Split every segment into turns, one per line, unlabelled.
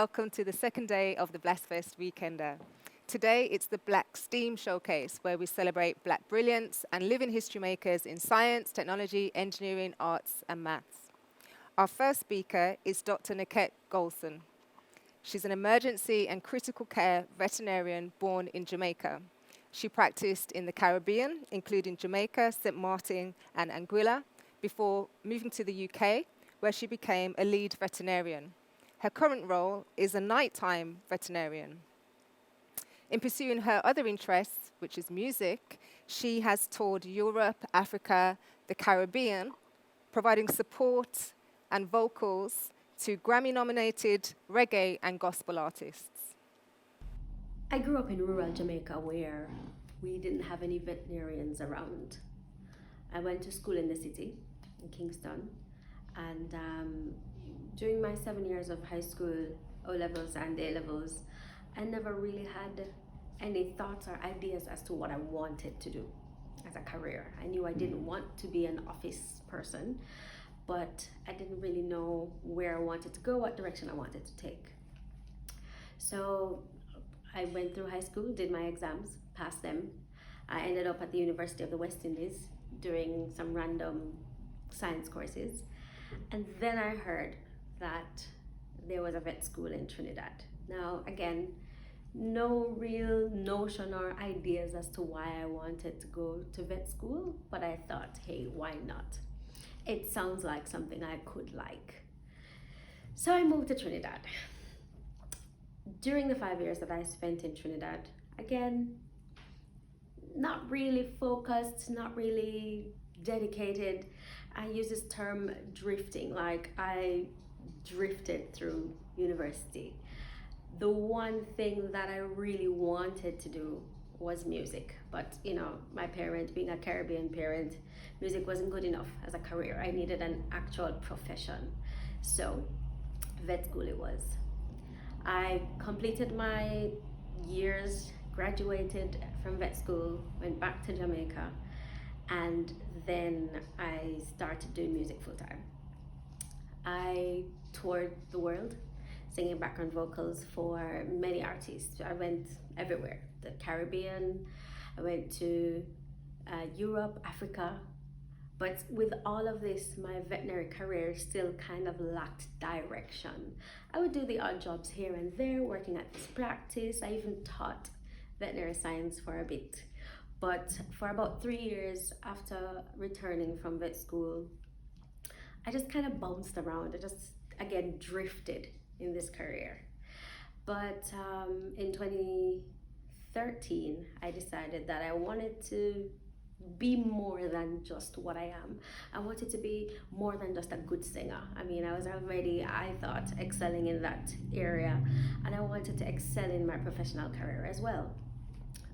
welcome to the second day of the Blastfest Weekender. Today it's the Black STEAM Showcase, where we celebrate Black brilliance and living history makers in science, technology, engineering, arts and maths. Our first speaker is Dr. Niquet Goldson. She's an emergency and critical care veterinarian born in Jamaica. She practiced in the Caribbean, including Jamaica, St. Martin and Anguilla, before moving to the UK, where she became a lead veterinarian. Her current role is a nighttime veterinarian. In pursuing her other interests, which is music, she has toured Europe, Africa, the Caribbean, providing support and vocals to Grammy-nominated reggae and gospel artists.
I grew up in rural Jamaica where we didn't have any veterinarians around. I went to school in the city, in Kingston, and during my 7 years of high school, O-levels and A-levels, I never really had any thoughts or ideas as to what I wanted to do as a career. I knew I didn't want to be an office person, but I didn't really know where I wanted to go, what direction I wanted to take. So I went through high school, did my exams, passed them. I ended up at the University of the West Indies doing some random science courses. And then I heard that there was a vet school in Trinidad. Now, again, no real notion or ideas as to why I wanted to go to vet school, but I thought, hey, why not? It sounds like something I could like. So I moved to Trinidad. During the 5 years that I spent in Trinidad, again, not really focused, not really dedicated. I use this term drifting, like I drifted through university. The one thing that I really wanted to do was music, but my parent, being a Caribbean parent, music wasn't good enough as a career. I needed an actual profession. So vet school it was. I completed my years, graduated from vet school, went back to Jamaica, and then I started doing music full time. I toured the world singing background vocals for many artists. I went everywhere, the Caribbean, I went to Europe, Africa. But with all of this, my veterinary career still kind of lacked direction. I would do the odd jobs here and there, working at this practice. I even taught veterinary science for a bit. But for about 3 years after returning from vet school, I just kind of bounced around. I just, again, drifted in this career. But in 2013, I decided that I wanted to be more than just what I am. I wanted to be more than just a good singer. I mean, I was already, I thought, excelling in that area, and I wanted to excel in my professional career as well.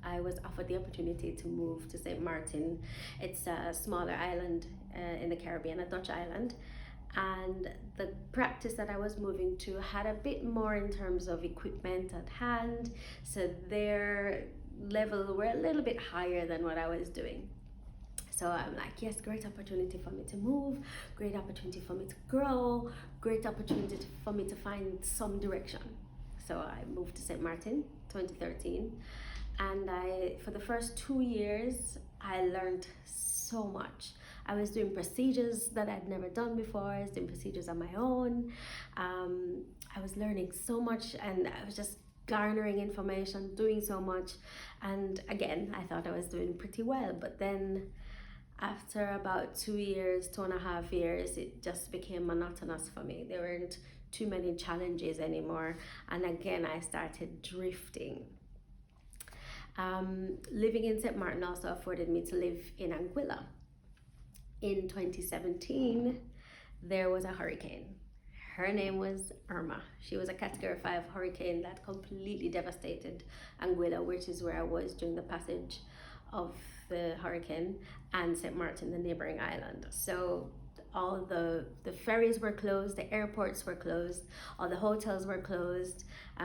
I was offered the opportunity to move to St. Martin. It's a smaller island in the Caribbean, a Dutch island. And the practice that I was moving to had a bit more in terms of equipment at hand. So their level were a little bit higher than what I was doing. So I'm like, yes, great opportunity for me to move, great opportunity for me to grow, great opportunity for me to find some direction. So I moved to St. Martin, 2013. And for the first 2 years, I learned so much. I was doing procedures that I'd never done before. I was doing procedures on my own. I was learning so much, and I was just garnering information, doing so much. And again, I thought I was doing pretty well. But then after about 2 years, 2.5 years, it just became monotonous for me. There weren't too many challenges anymore. And again, I started drifting. Living in St. Martin also afforded me to live in Anguilla. In 2017, there was a hurricane. Her name was Irma. She was a Category 5 hurricane that completely devastated Anguilla, which is where I was during the passage of the hurricane, and St. Martin, the neighboring island. So all the ferries were closed, the airports were closed, all the hotels were closed.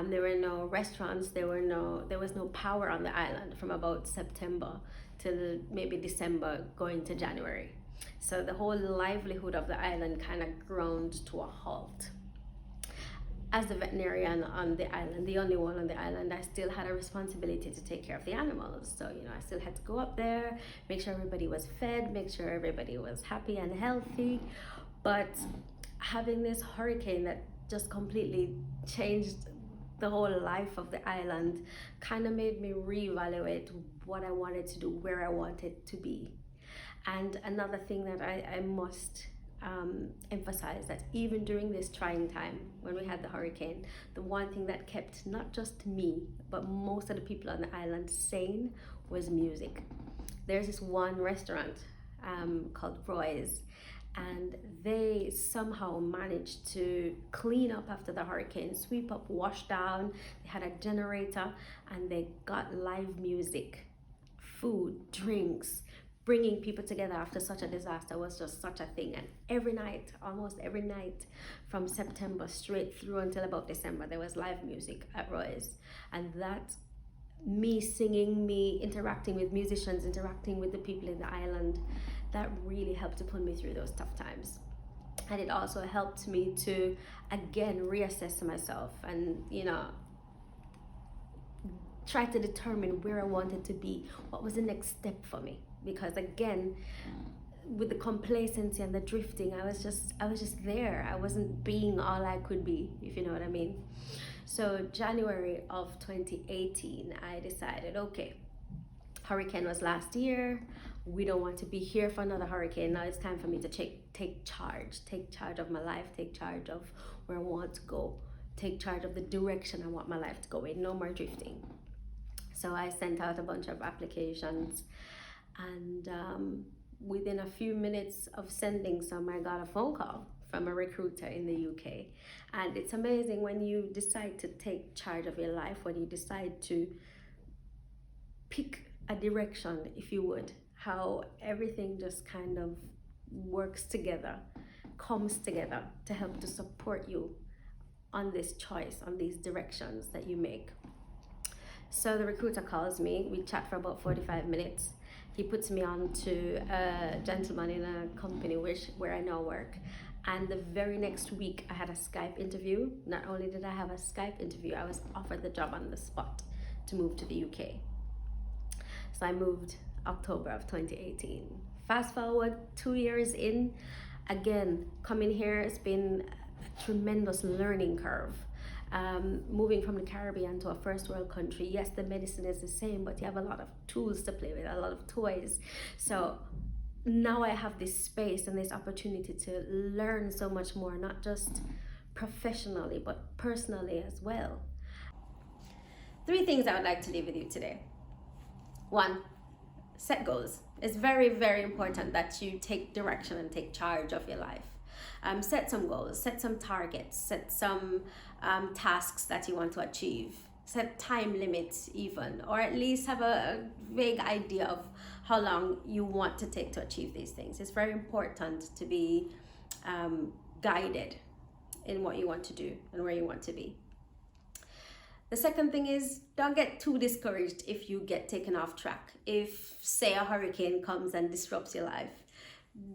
There were no restaurants, there was no power on the island from about September till maybe December going to January. So the whole livelihood of the island kind of ground to a halt. as the veterinarian on the island, the only one on the island, I still had a responsibility to take care of the animals. So, I still had to go up there, make sure everybody was fed, make sure everybody was happy and healthy. But having this hurricane that just completely changed the whole life of the island kind of made me reevaluate what I wanted to do, where I wanted to be. And another thing that I must emphasize, that even during this trying time when we had the hurricane, the one thing that kept not just me but most of the people on the island sane was music. There's this one restaurant called Roy's, and they somehow managed to clean up after the hurricane, sweep up, wash down. They had a generator, and they got live music, food, drinks. Bringing people together after such a disaster was just such a thing. And every night, almost every night, from September straight through until about December, there was live music at Roy's. And that, me singing, me interacting with musicians, interacting with the people in the island, that really helped to pull me through those tough times. And it also helped me to again reassess myself and try to determine where I wanted to be, what was the next step for me. Because again, with the complacency and the drifting, I was just there. I wasn't being all I could be, if you know what I mean. So January of 2018, I decided, okay, hurricane was last year. We don't want to be here for another hurricane. Now it's time for me to take charge of my life, take charge of where I want to go, take charge of the direction I want my life to go in. No more drifting. So I sent out a bunch of applications, and within a few minutes of sending some, I got a phone call from a recruiter in the UK. And it's amazing when you decide to take charge of your life, when you decide to pick a direction, if you would, how everything just kind of works together, comes together to help to support you on this choice, on these directions that you make. So the recruiter calls me, we chat for about 45 minutes. He puts me on to a gentleman in a company where I now work. And the very next week I had a Skype interview. Not only did I have a Skype interview, I was offered the job on the spot to move to the UK. So I moved October of 2018. Fast forward 2 years in, again, coming here, it's been a tremendous learning curve. Moving from the Caribbean to a first world country, yes, the medicine is the same, but you have a lot of tools to play with, a lot of toys. So now I have this space and this opportunity to learn so much more, not just professionally, but personally as well. 3 things I would like to leave with you today. 1, set goals. It's very, very important that you take direction and take charge of your life. Set some goals, set some targets, set some tasks that you want to achieve, set time limits even, or at least have a vague idea of how long you want to take to achieve these things. It's very important to be guided in what you want to do and where you want to be. The second thing is, don't get too discouraged if you get taken off track. If, say, a hurricane comes and disrupts your life,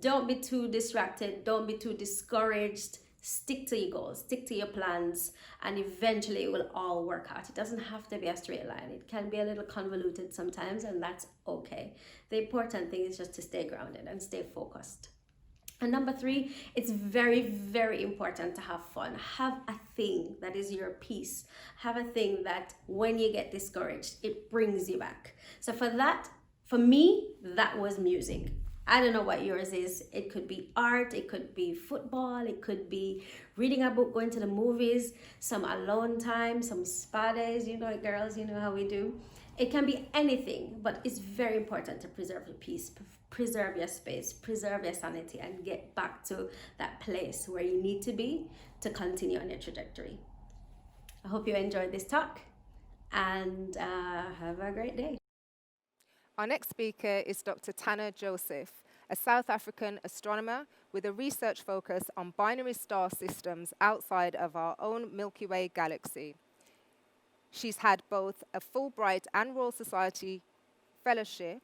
don't be too distracted, don't be too discouraged. Stick to your goals, stick to your plans, and eventually it will all work out. It doesn't have to be a straight line. It can be a little convoluted sometimes, and that's okay. The important thing is just to stay grounded and stay focused. And number 3, it's very, very important to have fun. Have a thing that is your peace. Have a thing that when you get discouraged, it brings you back. So for me, that was music. I don't know what yours is. It could be art, it could be football, it could be reading a book, going to the movies, some alone time, some spa days, girls, how we do. It can be anything, but it's very important to preserve your peace, preserve your space, preserve your sanity, and get back to that place where you need to be to continue on your trajectory. I hope you enjoyed this talk, and have a great day.
Our next speaker is Dr. Tana Joseph, a South African astronomer with a research focus on binary star systems outside of our own Milky Way galaxy. She's had both a Fulbright and Royal Society fellowship,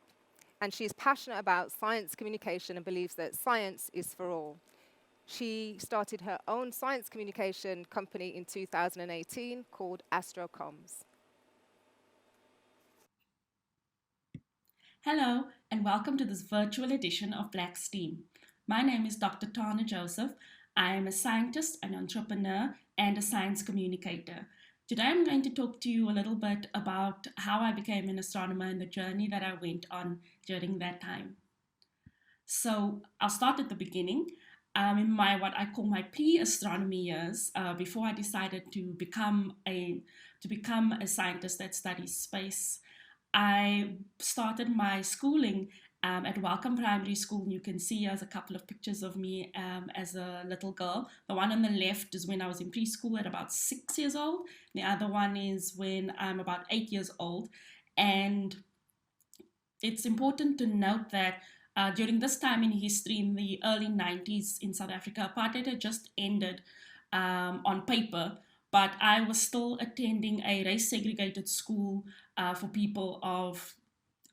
and she's passionate about science communication and believes that science is for all. She started her own science communication company in 2018 called AstroComms.
Hello, and welcome to this virtual edition of Black STEAM. My name is Dr. Tana Joseph. I am a scientist, an entrepreneur, and a science communicator. Today I'm going to talk to you a little bit about how I became an astronomer and the journey that I went on during that time. So I'll start at the beginning. In my what I call my pre-astronomy years, before I decided to become a scientist that studies space, I started my schooling at Welcome Primary School. You can see as a couple of pictures of me as a little girl. The one on the left is when I was in preschool at about 6 years old. The other one is when I'm about 8 years old. And it's important to note that during this time in history, in the early 90s in South Africa, apartheid had just ended on paper, but I was still attending a race segregated school for people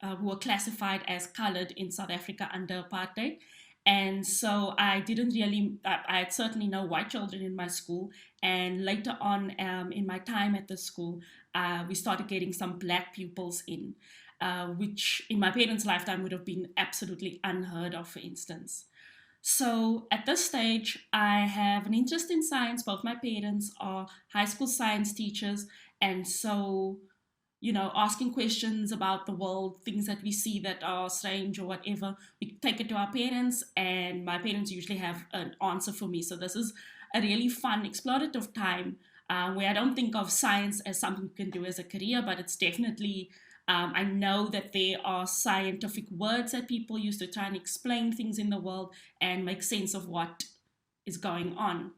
who were classified as colored in South Africa under apartheid. And so I didn't really, I had certainly no white children in my school. And later on in my time at the school, we started getting some black pupils in, which in my parents' lifetime would have been absolutely unheard of, for instance. So at this stage, I have an interest in science. Both my parents are high school science teachers. And so, asking questions about the world, things that we see that are strange or whatever, we take it to our parents, and my parents usually have an answer for me. So this is a really fun, explorative time where I don't think of science as something you can do as a career, but it's definitely I know that there are scientific words that people use to try and explain things in the world and make sense of what is going on.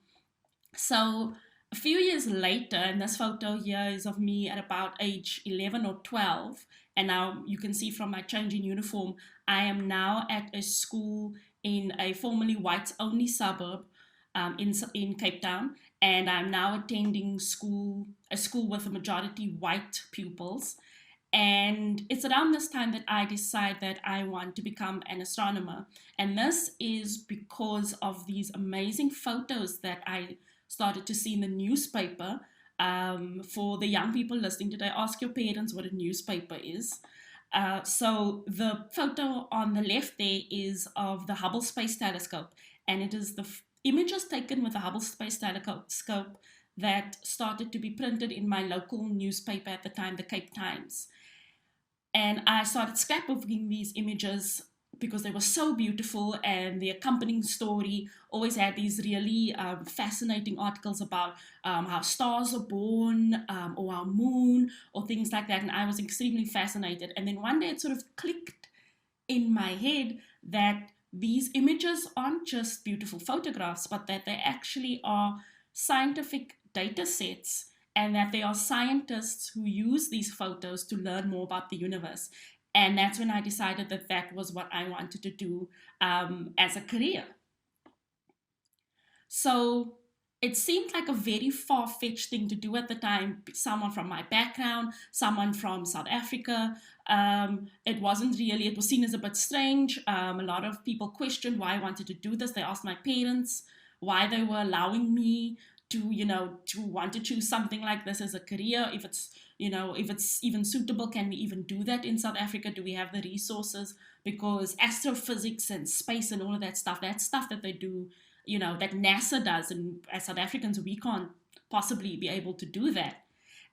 So a few years later, and this photo here is of me at about age 11 or 12, and now you can see from my change in uniform, I am now at a school in a formerly whites-only suburb in Cape Town, and I'm now attending a school with a majority white pupils. And it's around this time that I decide that I want to become an astronomer. And this is because of these amazing photos that I started to see in the newspaper. For the young people listening today, ask your parents what a newspaper is. So the photo on the left there is of the Hubble Space Telescope, and it is the images taken with the Hubble Space Telescope that started to be printed in my local newspaper at the time, the Cape Times. And I started scrapbooking these images because they were so beautiful, and the accompanying story always had these really fascinating articles about how stars are born, or our moon, or things like that. And I was extremely fascinated. And then one day it sort of clicked in my head that these images aren't just beautiful photographs, but that they actually are scientific data sets, and that there are scientists who use these photos to learn more about the universe. And that's when I decided that that was what I wanted to do as a career. So it seemed like a very far-fetched thing to do at the time. Someone from my background, someone from South Africa. It wasn't really, it was seen as a bit strange. A lot of people questioned why I wanted to do this. They asked my parents why they were allowing me to want to choose something like this as a career. If it's even suitable, can we even do that in South Africa? Do we have the resources? Because astrophysics and space and all of that stuff, that's stuff that they do, that NASA does, and as South Africans we can't possibly be able to do that.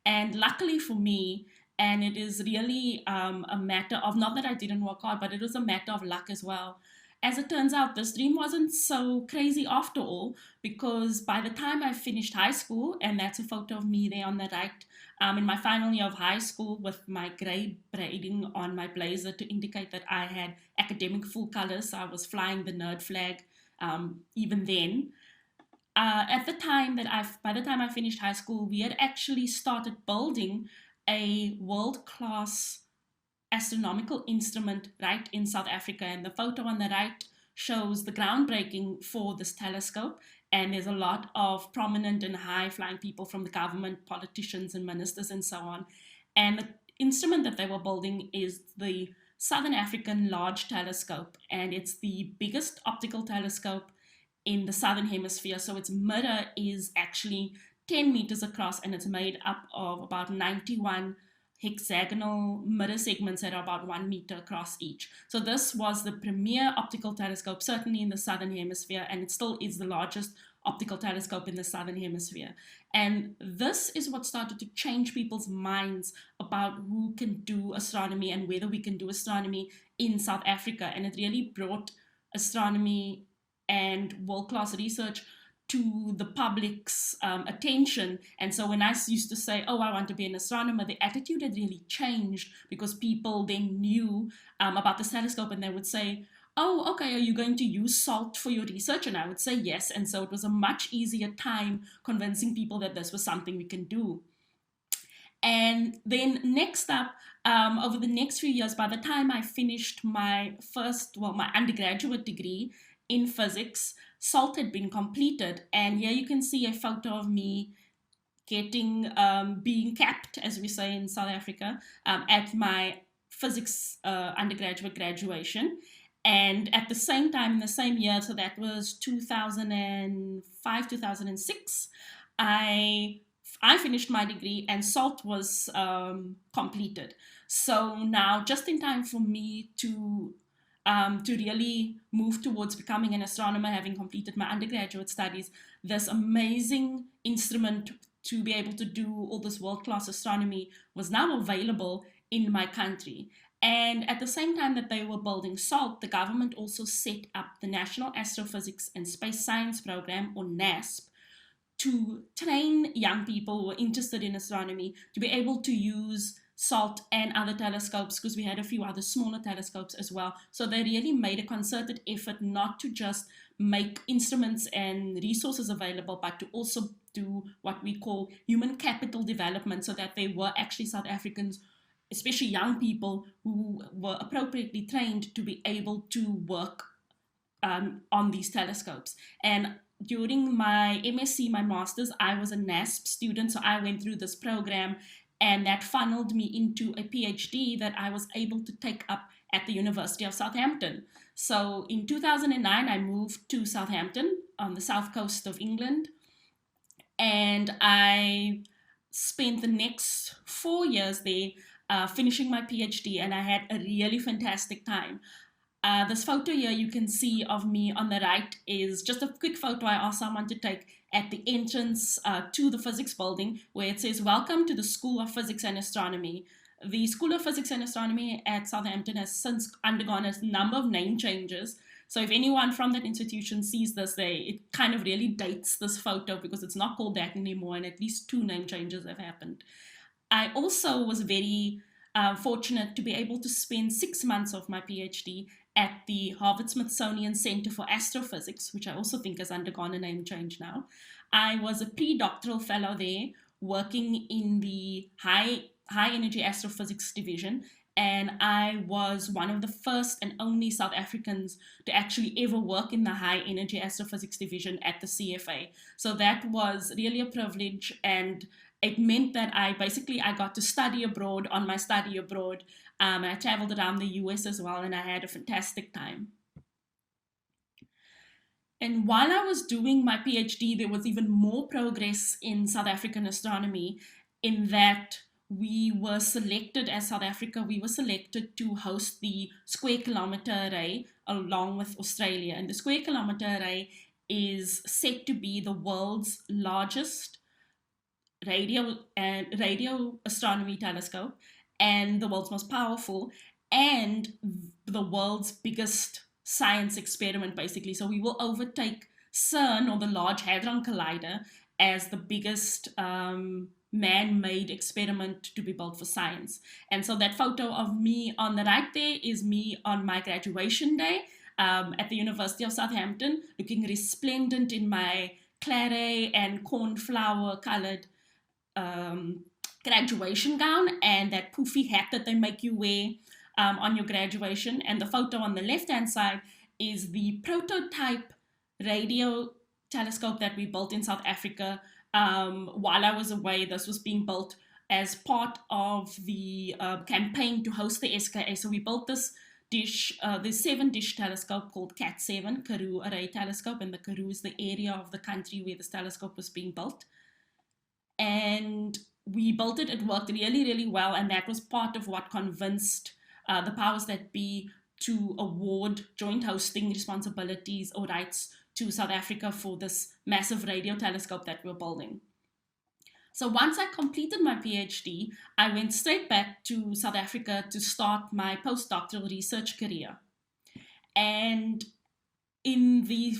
And luckily for me, and it is really a matter of, not that I didn't work hard, but it was a matter of luck as well. As it turns out, this dream wasn't so crazy after all, because by the time I finished high school, and that's a photo of me there on the right, in my final year of high school with my grey braiding on my blazer to indicate that I had academic full colors, so I was flying the nerd flag even then. By the time I finished high school, we had actually started building a world-class astronomical instrument right in South Africa. And the photo on the right shows the groundbreaking for this telescope. And there's a lot of prominent and high-flying people from the government, politicians and ministers and so on. And the instrument that they were building is the Southern African Large Telescope. And it's the biggest optical telescope in the southern hemisphere. So its mirror is actually 10 meters across, and it's made up of about 91 hexagonal mirror segments that are about 1 meter across each. So this was the premier optical telescope, certainly in the southern hemisphere, and it still is the largest optical telescope in the southern hemisphere. And this is what started to change people's minds about who can do astronomy and whether we can do astronomy in South Africa. And it really brought astronomy and world-class research to the public's attention. And so when I used to say, oh, I want to be an astronomer, the attitude had really changed, because people then knew about this telescope, and they would say, oh, okay, are you going to use salt for your research? And I would say yes. And so it was a much easier time convincing people that this was something we can do. And then next up, over the next few years, by the time I finished my undergraduate degree in physics, SALT had been completed. And here you can see a photo of me being capped, as we say in South Africa, at my physics undergraduate graduation. And at the same time, in the same year, so that was 2005, 2006, I finished my degree and SALT was completed. So now, just in time for me to really move towards becoming an astronomer, having completed my undergraduate studies, this amazing instrument to be able to do all this world-class astronomy was now available in my country. And at the same time that they were building SALT, the government also set up the National Astrophysics and Space Science Program, or NASP, to train young people who were interested in astronomy to be able to use SALT and other telescopes, because we had a few other smaller telescopes as well. So they really made a concerted effort not to just make instruments and resources available, but to also do what we call human capital development, so that there were actually South Africans, especially young people, who were appropriately trained to be able to work on these telescopes. And during my MSc, my master's, I was a NASP student, so I went through this program, and that funneled me into a PhD that I was able to take up at the University of Southampton. So in 2009, I moved to Southampton on the south coast of England, and I spent the next 4 years there finishing my PhD, and I had a really fantastic time. This photo here you can see of me on the right is just a quick photo I asked someone to take at the entrance to the physics building, where it says, "Welcome to the School of Physics and Astronomy." The School of Physics and Astronomy at Southampton has since undergone a number of name changes. So if anyone from that institution sees this, it kind of really dates this photo, because it's not called that anymore, and at least 2 name changes have happened. I also was very fortunate to be able to spend 6 months of my PhD at the Harvard-Smithsonian Center for Astrophysics, which I also think has undergone a name change now. I was a pre-doctoral fellow there, working in the high energy astrophysics division, and I was one of the first and only South Africans to actually ever work in the high energy astrophysics division at the CFA. So that was really a privilege, and it meant that I got to study abroad on my study abroad. And I traveled around the US as well, and I had a fantastic time. And while I was doing my PhD, there was even more progress in South African astronomy, in that we were selected, as South Africa, we were selected to host the Square Kilometre Array along with Australia. And the Square Kilometre Array is said to be the world's largest radio astronomy telescope, and the world's most powerful, and the world's biggest science experiment, basically. So we will overtake CERN, or the Large Hadron Collider, as the biggest man-made experiment to be built for science. And so that photo of me on the right there is me on my graduation day at the University of Southampton, looking resplendent in my claret and cornflower colored graduation gown, and that poofy hat that they make you wear on your graduation. And the photo on the left-hand side is the prototype radio telescope that we built in South Africa while I was away. This was being built as part of the campaign to host the SKA. So we built this the 7-dish telescope called CAT7, Karoo Array Telescope, and the Karoo is the area of the country where this telescope was being built. And we built it, it worked really, really well, and that was part of what convinced the powers that be to award joint hosting responsibilities or rights to South Africa for this massive radio telescope that we're building. So once I completed my PhD, I went straight back to South Africa to start my postdoctoral research career. And in the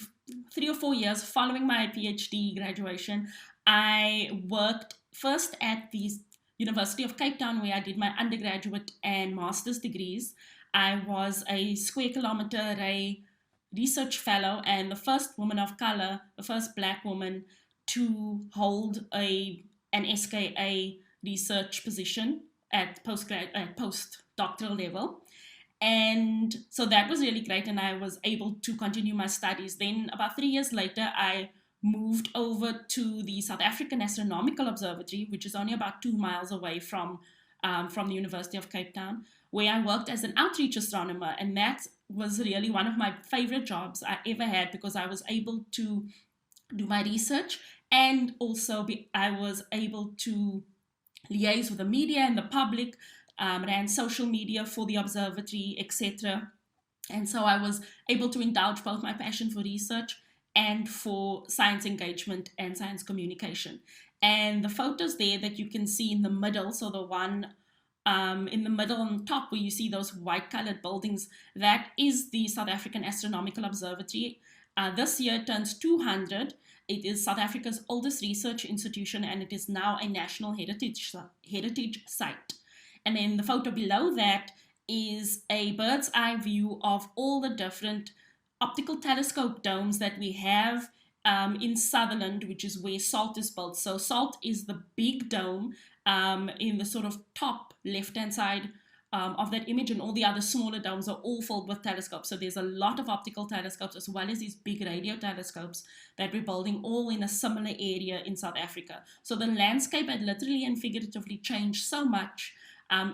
3 or 4 years following my PhD graduation, I worked first at the University of Cape Town, where I did my undergraduate and master's degrees. I was a square kilometer array research fellow and the first woman of color, the first Black woman to hold an SKA research position at postdoctoral level. And so that was really great, and I was able to continue my studies. Then about 3 years later, I moved over to the South African Astronomical Observatory, which is only about 2 miles away from the University of Cape Town, where I worked as an outreach astronomer. And that was really one of my favorite jobs I ever had, because I was able to do my research, and also I was able to liaise with the media and the public, ran social media for the observatory, etc. And so I was able to indulge both my passion for research and for science engagement and science communication. And the photos there that you can see in the middle, so the one in the middle on top where you see those white colored buildings, that is the South African Astronomical Observatory. This year turns 200. It is South Africa's oldest research institution, and it is now a national heritage site. And then the photo below that is a bird's eye view of all the different optical telescope domes that we have in Sutherland, which is where SALT is built. So SALT is the big dome in the sort of top left-hand side of that image, and all the other smaller domes are all filled with telescopes. So there's a lot of optical telescopes as well as these big radio telescopes that we're building, all in a similar area in South Africa. So the landscape had literally and figuratively changed so much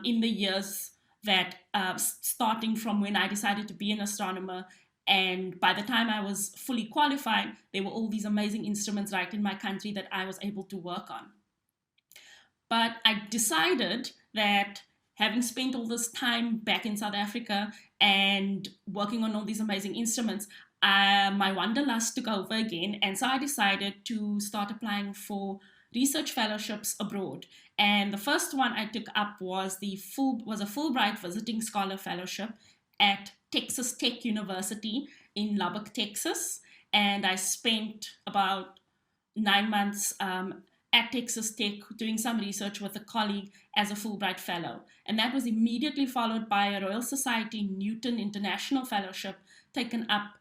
in the years that starting from when I decided to be an astronomer, and by the time I was fully qualified, there were all these amazing instruments right in my country that I was able to work on. But I decided that having spent all this time back in South Africa and working on all these amazing instruments, my wanderlust took over again. And so I decided to start applying for research fellowships abroad. And the first one I took up was a Fulbright Visiting Scholar Fellowship at Texas Tech University in Lubbock, Texas. And I spent about 9 months at Texas Tech doing some research with a colleague as a Fulbright Fellow. And that was immediately followed by a Royal Society Newton International Fellowship taken up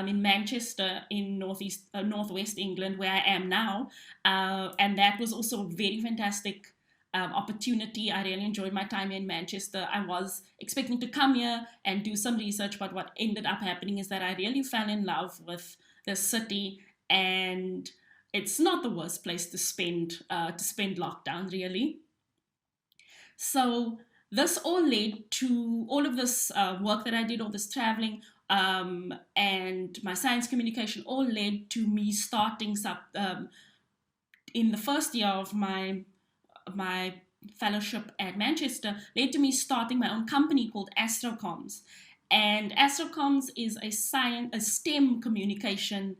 in Manchester in northwest England, where I am now. And that was also a very fantastic opportunity. I really enjoyed my time in Manchester. I was expecting to come here and do some research, but what ended up happening is that I really fell in love with the city, and it's not the worst place to spend lockdown, really. So this all led to all of this work that I did, all this traveling, and my science communication all led to me starting in the first year of my fellowship at Manchester, led to me starting my own company called AstroComms. And AstroComms is a STEM communication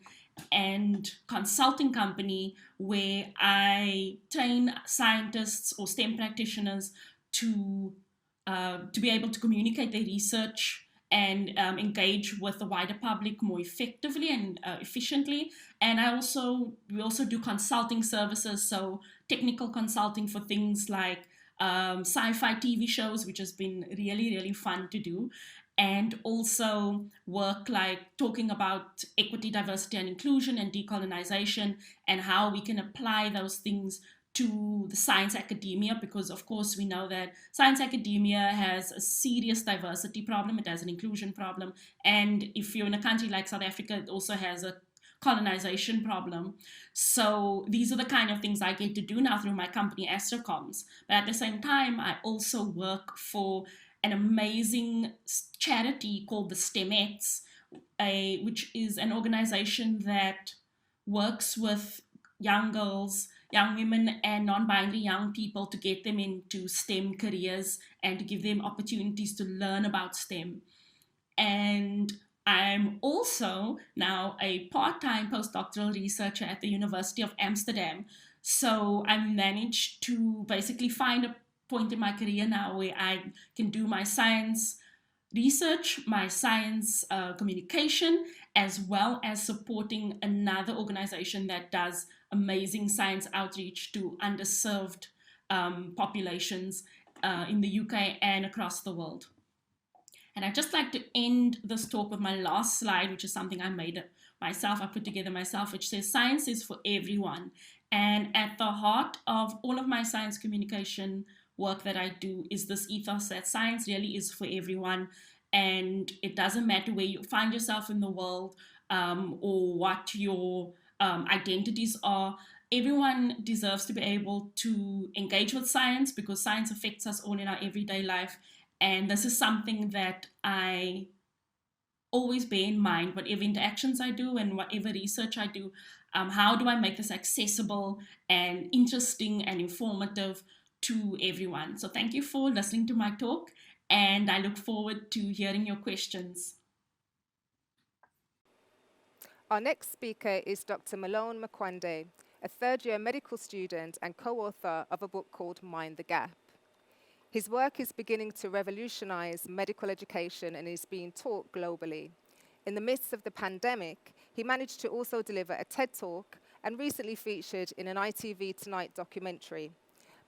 and consulting company where I train scientists or STEM practitioners to be able to communicate their research and engage with the wider public more effectively and efficiently. And we also do consulting services, so technical consulting for things like sci-fi TV shows, which has been really, really fun to do. And also work like talking about equity, diversity, and inclusion and decolonization, and how we can apply those things to the science academia, because of course we know that science academia has a serious diversity problem, it has an inclusion problem, and if you're in a country like South Africa, it also has a colonization problem. So these are the kind of things I get to do now through my company AstroComms. But at the same time, I also work for an amazing charity called the STEMettes, which is an organization that works with young girls, young women, and non binary young people to get them into STEM careers and to give them opportunities to learn about STEM. And I'm also now a part time postdoctoral researcher at the University of Amsterdam. So I managed to basically find a point in my career now where I can do my science research, my science communication, as well as supporting another organization that does amazing science outreach to underserved populations in the UK and across the world. And I'd just like to end this talk with my last slide, which is something I made myself, I put together myself, which says science is for everyone. And at the heart of all of my science communication work that I do is this ethos that science really is for everyone. And it doesn't matter where you find yourself in the world or what your identities are. Everyone deserves to be able to engage with science because science affects us all in our everyday life. And this is something that I always bear in mind, whatever interactions I do and whatever research I do. How do I make this accessible and interesting and informative to everyone? So thank you for listening to my talk, and I look forward to hearing your questions.
Our next speaker is Dr. Malone Mukwande, a third-year medical student and co-author of a book called Mind the Gap. His work is beginning to revolutionize medical education and is being taught globally. In the midst of the pandemic, he managed to also deliver a TED Talk and recently featured in an ITV Tonight documentary.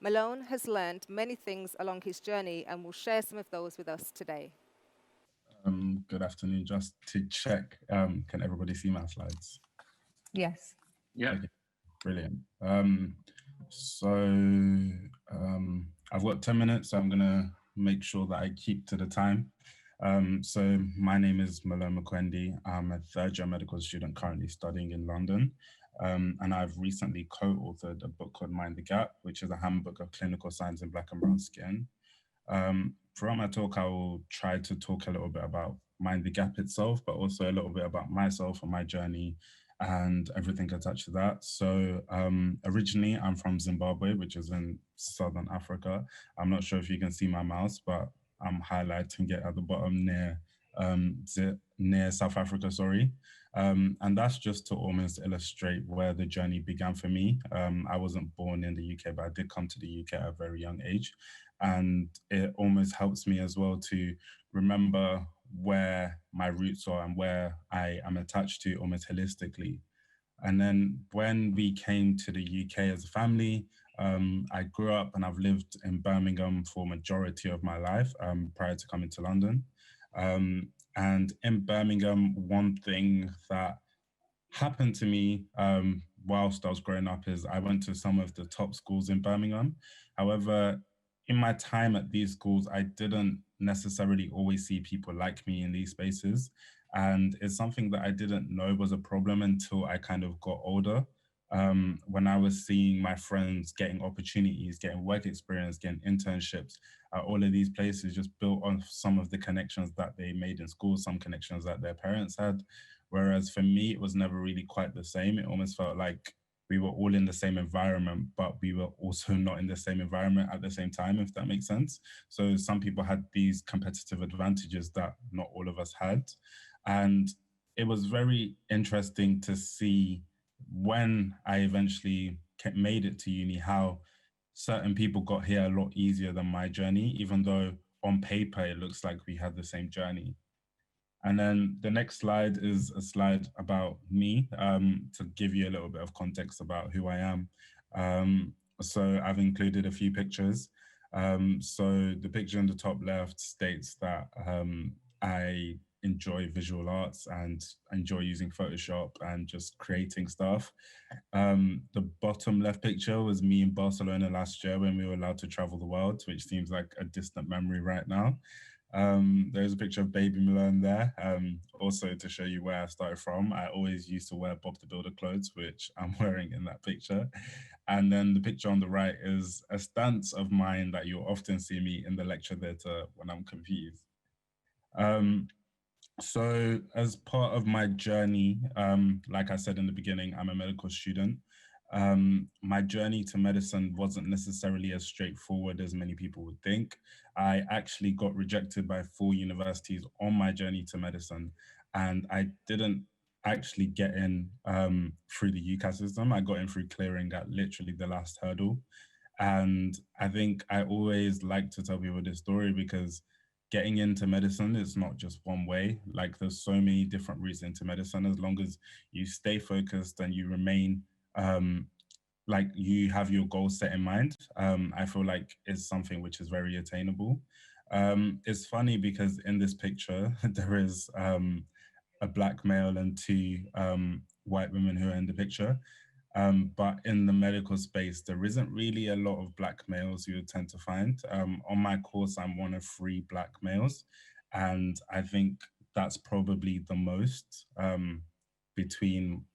Malone has learned many things along his journey and will share some of those with us today.
Good afternoon. Just to check, can everybody see my slides?
Yes.
Yeah. Okay, brilliant. I've got 10 minutes, so I'm going to make sure that I keep to the time. So my name is Malone Mukwande. I'm a third-year medical student currently studying in London. And I've recently co-authored a book called Mind the Gap, which is a handbook of clinical science in Black and brown skin. Throughout my talk, I will try to talk a little bit about Mind the Gap itself, but also a little bit about myself and my journey and everything attached to that. So originally, I'm from Zimbabwe, which is in Southern Africa. I'm not sure if you can see my mouse, but I'm highlighting it at the bottom near South Africa, sorry. And that's just to almost illustrate where the journey began for me. I wasn't born in the UK, but I did come to the UK at a very young age. And it almost helps me as well to remember where my roots are and where I am attached to almost holistically. And then when we came to the UK as a family, I grew up and I've lived in Birmingham for majority of my life prior to coming to London. And in Birmingham, one thing that happened to me whilst I was growing up is I went to some of the top schools in Birmingham. However, in my time at these schools, I didn't necessarily always see people like me in these spaces. And it's something that I didn't know was a problem until I kind of got older. When I was seeing my friends getting opportunities, getting work experience, getting internships, all of these places just built on some of the connections that they made in school, some connections that their parents had. Whereas for me, it was never really quite the same. It almost felt like we were all in the same environment, but we were also not in the same environment at the same time, if that makes sense. So some people had these competitive advantages that not all of us had. And it was very interesting to see when I eventually made it to uni, how certain people got here a lot easier than my journey, even though on paper, it looks like we had the same journey. And then the next slide is a slide about me to give you a little bit of context about who I am. So I've included a few pictures. So the picture in the top left states that I enjoy visual arts and enjoy using Photoshop and just creating stuff. The bottom left picture was me in Barcelona last year when we were allowed to travel the world, which seems like a distant memory right now. There's a picture of baby Malone there. Also to show you where I started from, I always used to wear Bob the Builder clothes, which I'm wearing in that picture. And then the picture on the right is a stance of mine that you'll often see me in the lecture theatre when I'm confused. Um, so as part of my journey, like I said in the beginning, I'm a medical student. My journey to medicine wasn't necessarily as straightforward as many people would think. I actually got rejected by 4 universities on my journey to medicine, and I didn't actually get in through the UCAS system. I got in through clearing at literally the last hurdle. And I think I always like to tell people this story because getting into medicine is not just one way. Like there's so many different routes into medicine. As long as you stay focused and you remain like you have your goals set in mind, I feel like is something which is very attainable. It's funny because in this picture there is a black male and 2 white women who are in the picture. But in the medical space, there isn't really a lot of black males you would tend to find. On my course, I'm one of 3 black males, and I think that's probably the most between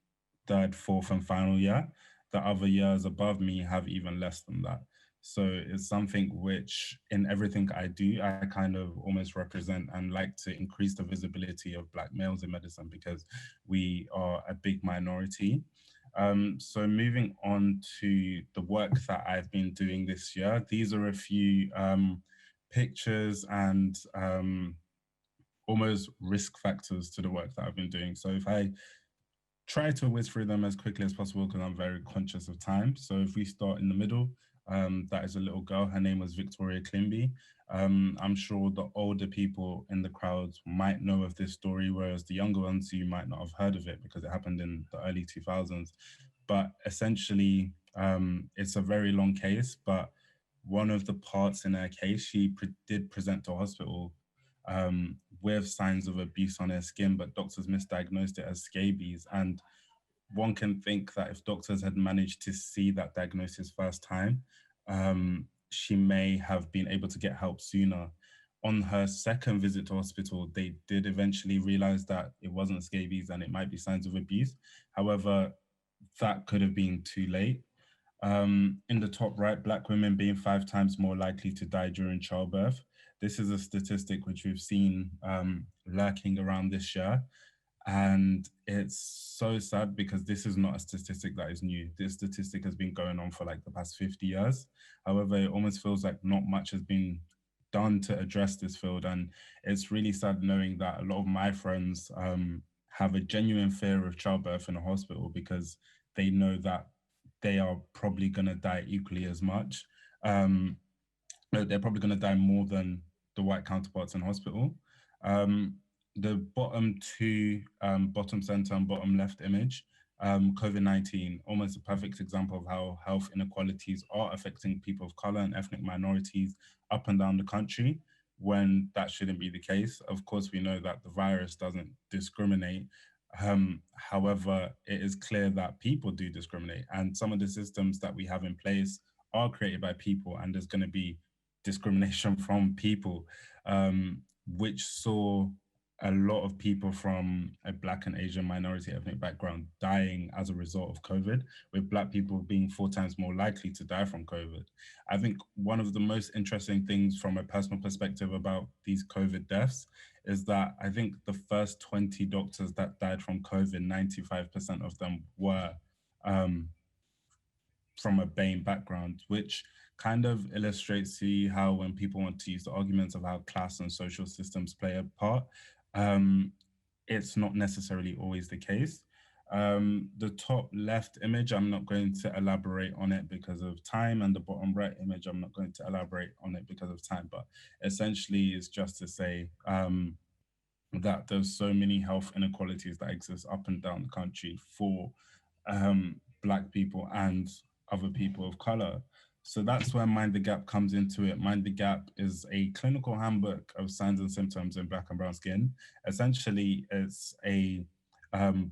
third, fourth, and final year. The other years above me have even less than that. So it's something which, in everything I do, I kind of almost represent and like to increase the visibility of black males in medicine because we are a big minority. So moving on to the work that I've been doing this year, these are a few pictures and almost risk factors to the work that I've been doing. So if I try to whiz through them as quickly as possible because I'm very conscious of time. So if we start in the middle, that is a little girl. Her name was Victoria Climby. I'm sure the older people in the crowd might know of this story, whereas the younger ones, you might not have heard of it because it happened in the early 2000s. But essentially, it's a very long case, but one of the parts in her case, she did present to hospital with signs of abuse on her skin, but doctors misdiagnosed it as scabies. And one can think that if doctors had managed to see that diagnosis first time, she may have been able to get help sooner. On her second visit to hospital, they did eventually realize that it wasn't scabies and it might be signs of abuse. However, that could have been too late. In the top right, Black women being 5 times more likely to die during childbirth. This is a statistic which we've seen lurking around this year. And it's so sad because this is not a statistic that is new. This statistic has been going on for like the past 50 years. However, it almost feels like not much has been done to address this field. And it's really sad knowing that a lot of my friends have a genuine fear of childbirth in a hospital because they know that they are probably going to die equally as much. Um, no, they're probably going to die more than the white counterparts in hospital. Um, the bottom 2, bottom center and bottom left image, COVID-19, almost a perfect example of how health inequalities are affecting people of color and ethnic minorities up and down the country when that shouldn't be the case. Of course, we know that the virus doesn't discriminate. However, it is clear that people do discriminate, and some of the systems that we have in place are created by people, and there's going to be discrimination from people, which saw a lot of people from a Black and Asian minority ethnic background dying as a result of COVID, with Black people being 4 times more likely to die from COVID. I think one of the most interesting things from a personal perspective about these COVID deaths is that I think the first 20 doctors that died from COVID, 95% of them were um, from a BAME background, which kind of illustrates to you how when people want to use the arguments of how class and social systems play a part, um, it's not necessarily always the case. The top left image, I'm not going to elaborate on it because of time, and the bottom right image, I'm not going to elaborate on it because of time, but essentially it's just to say that there's so many health inequalities that exist up and down the country for Black people and other people of color. So that's where Mind the Gap comes into it. Mind the Gap is a clinical handbook of signs and symptoms in Black and brown skin. Essentially, it's a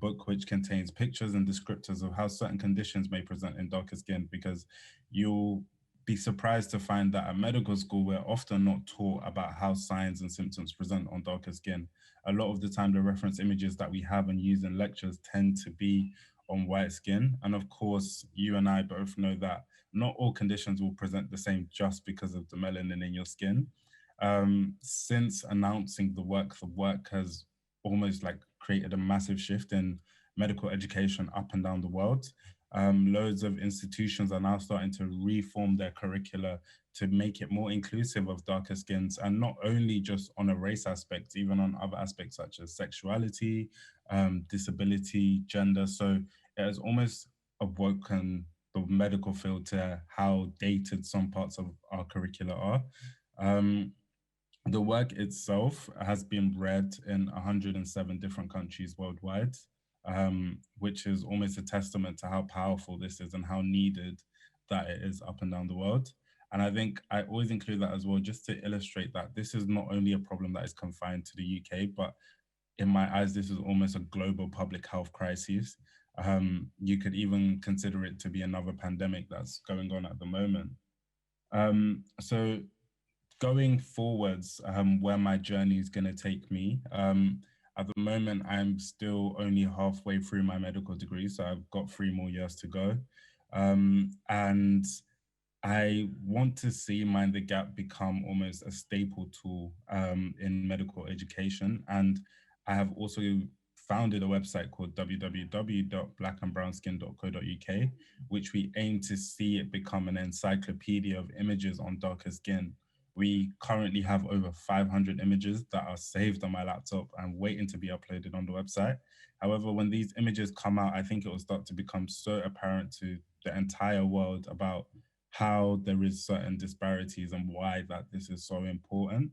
book which contains pictures and descriptors of how certain conditions may present in darker skin, because you'll be surprised to find that at medical school, we're often not taught about how signs and symptoms present on darker skin. A lot of the time, the reference images that we have and use in lectures tend to be on white skin. And of course, you and I both know that not all conditions will present the same just because of the melanin in your skin. Since announcing the work has almost like created a massive shift in medical education up and down the world. Loads of institutions are now starting to reform their curricula to make it more inclusive of darker skins, and not only just on a race aspect, even on other aspects such as sexuality, disability, gender. So it has almost awoken the medical field to how dated some parts of our curricula are. Um, the work itself has been read in 107 different countries worldwide, which is almost a testament to how powerful this is and how needed that it is up and down the world. And I think I always include that as well, just to illustrate that this is not only a problem that is confined to the UK, but in my eyes, this is almost a global public health crisis. You could even consider it to be another pandemic that's going on at the moment. So going forwards, where my journey is going to take me. At the moment, I'm still only halfway through my medical degree, so I've got 3 more years to go. And I want to see Mind the Gap become almost a staple tool in medical education. And I have also founded a website called www.blackandbrownskin.co.uk, which we aim to see it become an encyclopedia of images on darker skin. We currently have over 500 images that are saved on my laptop and waiting to be uploaded on the website. However, when these images come out, I think it will start to become so apparent to the entire world about how there is certain disparities and why that this is so important.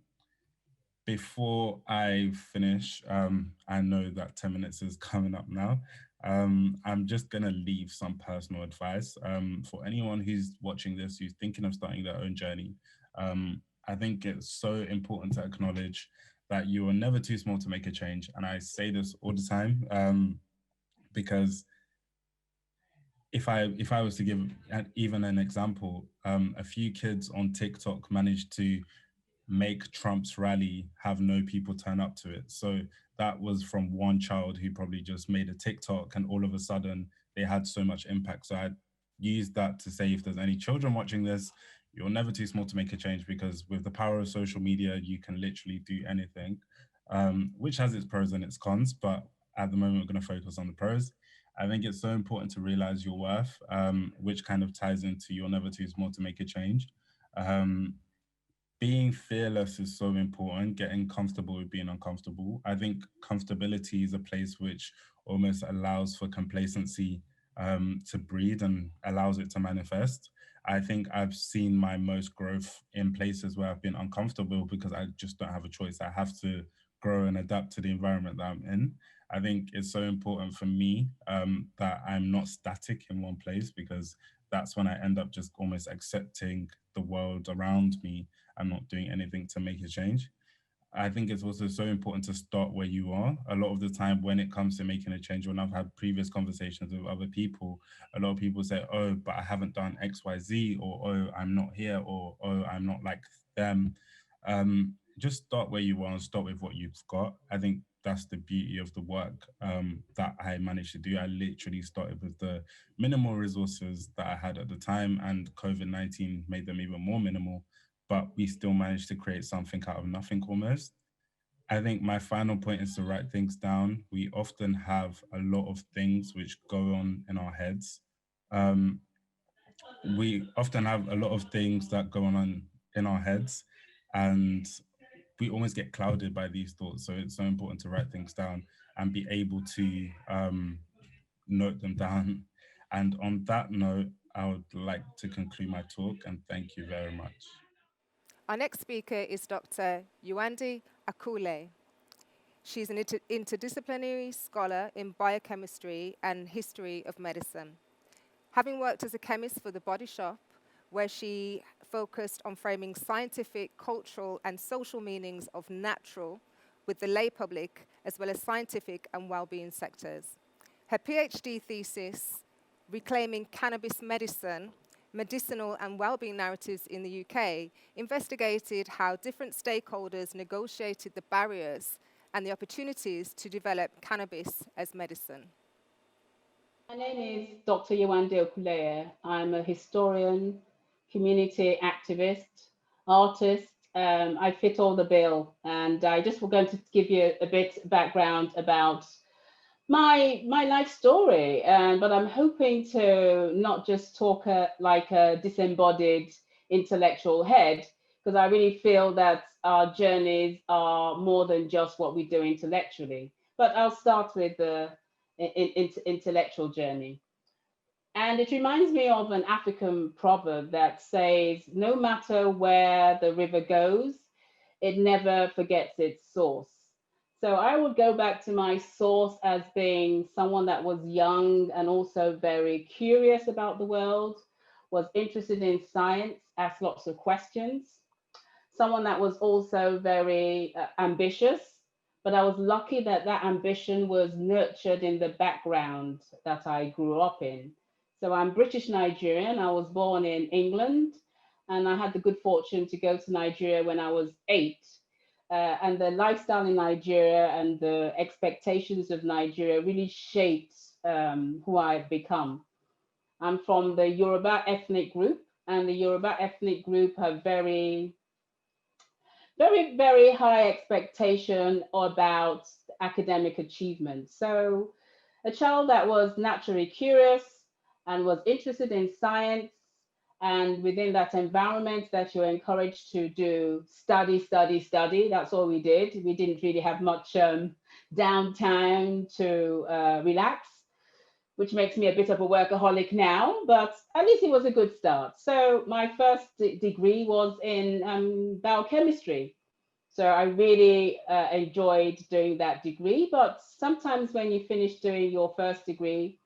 Before I finish, I know that 10 minutes is coming up now. I'm just going to leave some personal advice for anyone who's watching this, who's thinking of starting their own journey. I think it's so important to acknowledge that you are never too small to make a change. And I say this all the time because if I was to give even an example, a few kids on TikTok managed to make Trump's rally have no people turn up to it. So that was from one child who probably just made a TikTok, and all of a sudden they had so much impact. So I use that to say, if there's any children watching this, you're never too small to make a change, because with the power of social media, you can literally do anything, which has its pros and its cons. But at the moment, we're going to focus on the pros. I think it's so important to realize your worth, which kind of ties into you're never too small to make a change. Um, Being fearless is so important, getting comfortable with being uncomfortable. I think comfortability is a place which almost allows for complacency to breed and allows it to manifest. I think I've seen my most growth in places where I've been uncomfortable because I just don't have a choice. I have to grow and adapt to the environment that I'm in. I think it's so important for me that I'm not static in one place, because that's when I end up just almost accepting the world around me and not doing anything to make a change. I think it's also so important to start where you are. A lot of the time, when it comes to making a change, when I've had previous conversations with other people, a lot of people say, oh, but I haven't done XYZ, or oh, I'm not here, or oh, I'm not like them. Just start where you are and start with what you've got. I think that's the beauty of the work that I managed to do. I literally started with the minimal resources that I had at the time, and COVID-19 made them even more minimal, but we still managed to create something out of nothing almost. I think my final point is to write things down. We often have a lot of things which go on in our heads. Um, we often have a lot of things that go on in our heads, and we almost get clouded by these thoughts. So it's so important to write things down and be able to note them down. And on that note, I would like to conclude my talk, and thank you very much.
Our next speaker is Dr. Yewande Okuleye. She's an interdisciplinary scholar in biochemistry and history of medicine. Having worked as a chemist for The Body Shop, where she focused on framing scientific, cultural, and social meanings of natural with the lay public, as well as scientific and well-being sectors. Her PhD thesis, Reclaiming Cannabis Medicine, Medicinal and Wellbeing Narratives in the UK, investigated how different stakeholders negotiated the barriers and the opportunities to develop cannabis as medicine.
My name is Dr. Yewande Okuleye. I'm a historian, community activist, artist. I fit all the bill, and I just was going to give you a bit background about my life story. But I'm hoping to not just talk like a disembodied intellectual head, because I really feel that our journeys are more than just what we do intellectually. But I'll start with the intellectual journey. And it reminds me of an African proverb that says, no matter where the river goes, it never forgets its source. So I would go back to my source as being someone that was young and also very curious about the world, was interested in science, asked lots of questions, someone that was also very ambitious, but I was lucky that that ambition was nurtured in the background that I grew up in. So I'm British Nigerian. I was born in England, and I had the good fortune to go to Nigeria when I was 8. And the lifestyle in Nigeria and the expectations of Nigeria really shaped who I've become. I'm from the Yoruba ethnic group, and the Yoruba ethnic group have very high expectation about academic achievement. So a child that was naturally curious and was interested in science, and within that environment that you're encouraged to do study, study, study. That's all we did. We didn't really have much downtime to relax, which makes me a bit of a workaholic now, but at least it was a good start. So my first degree was in biochemistry. So I really enjoyed doing that degree, but sometimes when you finish doing your first degree,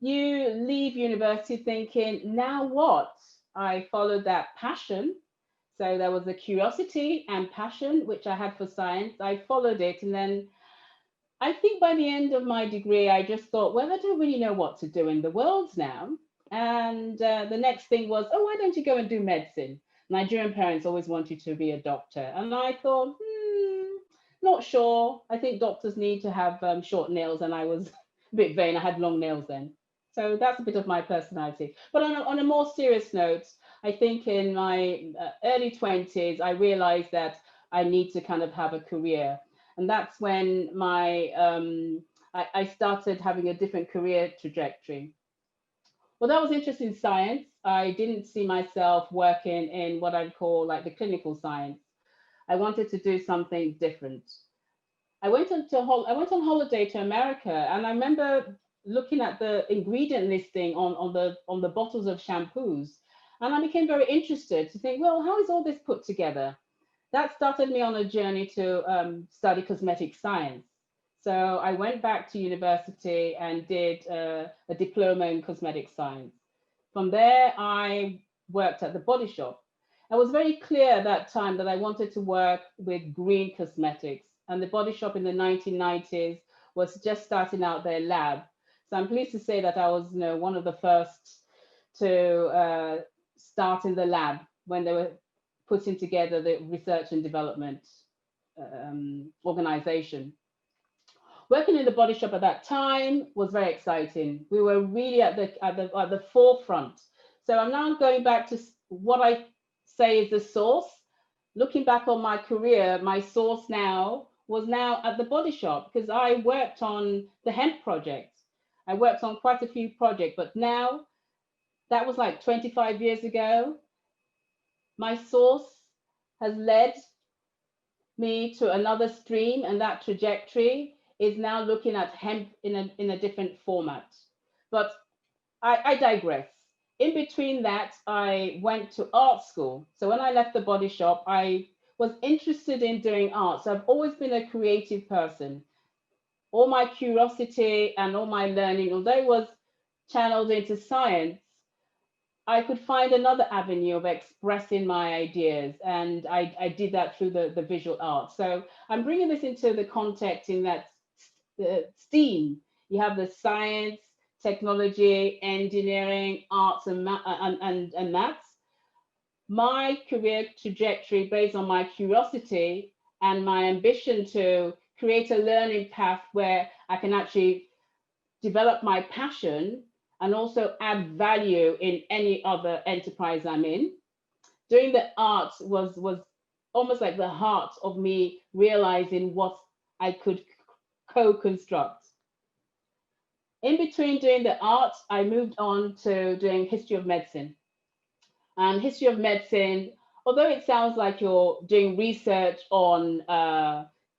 you leave university thinking, now what? I followed that passion. So there was a curiosity and passion, which I had for science. I followed it. And then I think by the end of my degree, I just thought, well, I don't really know what to do in the world now. And the next thing was, oh, why don't you go and do medicine? Nigerian parents always want you to be a doctor. And I thought, not sure. I think doctors need to have short nails. And I was a bit vain. I had long nails then. So that's a bit of my personality. But on a more serious note, I think in my early 20s, I realized that I need to kind of have a career. And that's when I started having a different career trajectory. Well, that was interested in science. I didn't see myself working in what I'd call like the clinical science. I wanted to do something different. I went on holiday to America, and I remember looking at the ingredient listing on the bottles of shampoos, and I became very interested to think, well, how is all this put together? That started me on a journey to study cosmetic science. So I went back to university and did a diploma in cosmetic science. From there, I worked at the Body Shop. I was very clear at that time that I wanted to work with green cosmetics, and the Body Shop in the 1990s was just starting out their lab. So I'm pleased to say that I was, one of the first to start in the lab when they were putting together the research and development organization. Working in the Body Shop at that time was very exciting. We were really at the forefront. So I'm now going back to what I say is the source. Looking back on my career, my source now was now at the Body Shop, because I worked on the hemp project. I worked on quite a few projects, but now that was like 25 years ago. My source has led me to another stream, and that trajectory is now looking at hemp in a different format. But I digress. In between that, I went to art school. So when I left the Body Shop, I was interested in doing art. So I've always been a creative person. All my curiosity and all my learning, although it was channeled into science, I could find another avenue of expressing my ideas. And I did that through the visual art. So I'm bringing this into the context in that STEAM. You have the science, technology, engineering, arts, and maths. My career trajectory based on my curiosity and my ambition to create a learning path where I can actually develop my passion and also add value in any other enterprise I'm in. Doing the arts was almost like the heart of me realizing what I could co-construct. In between doing the arts, I moved on to doing history of medicine. And history of medicine, although it sounds like you're doing research on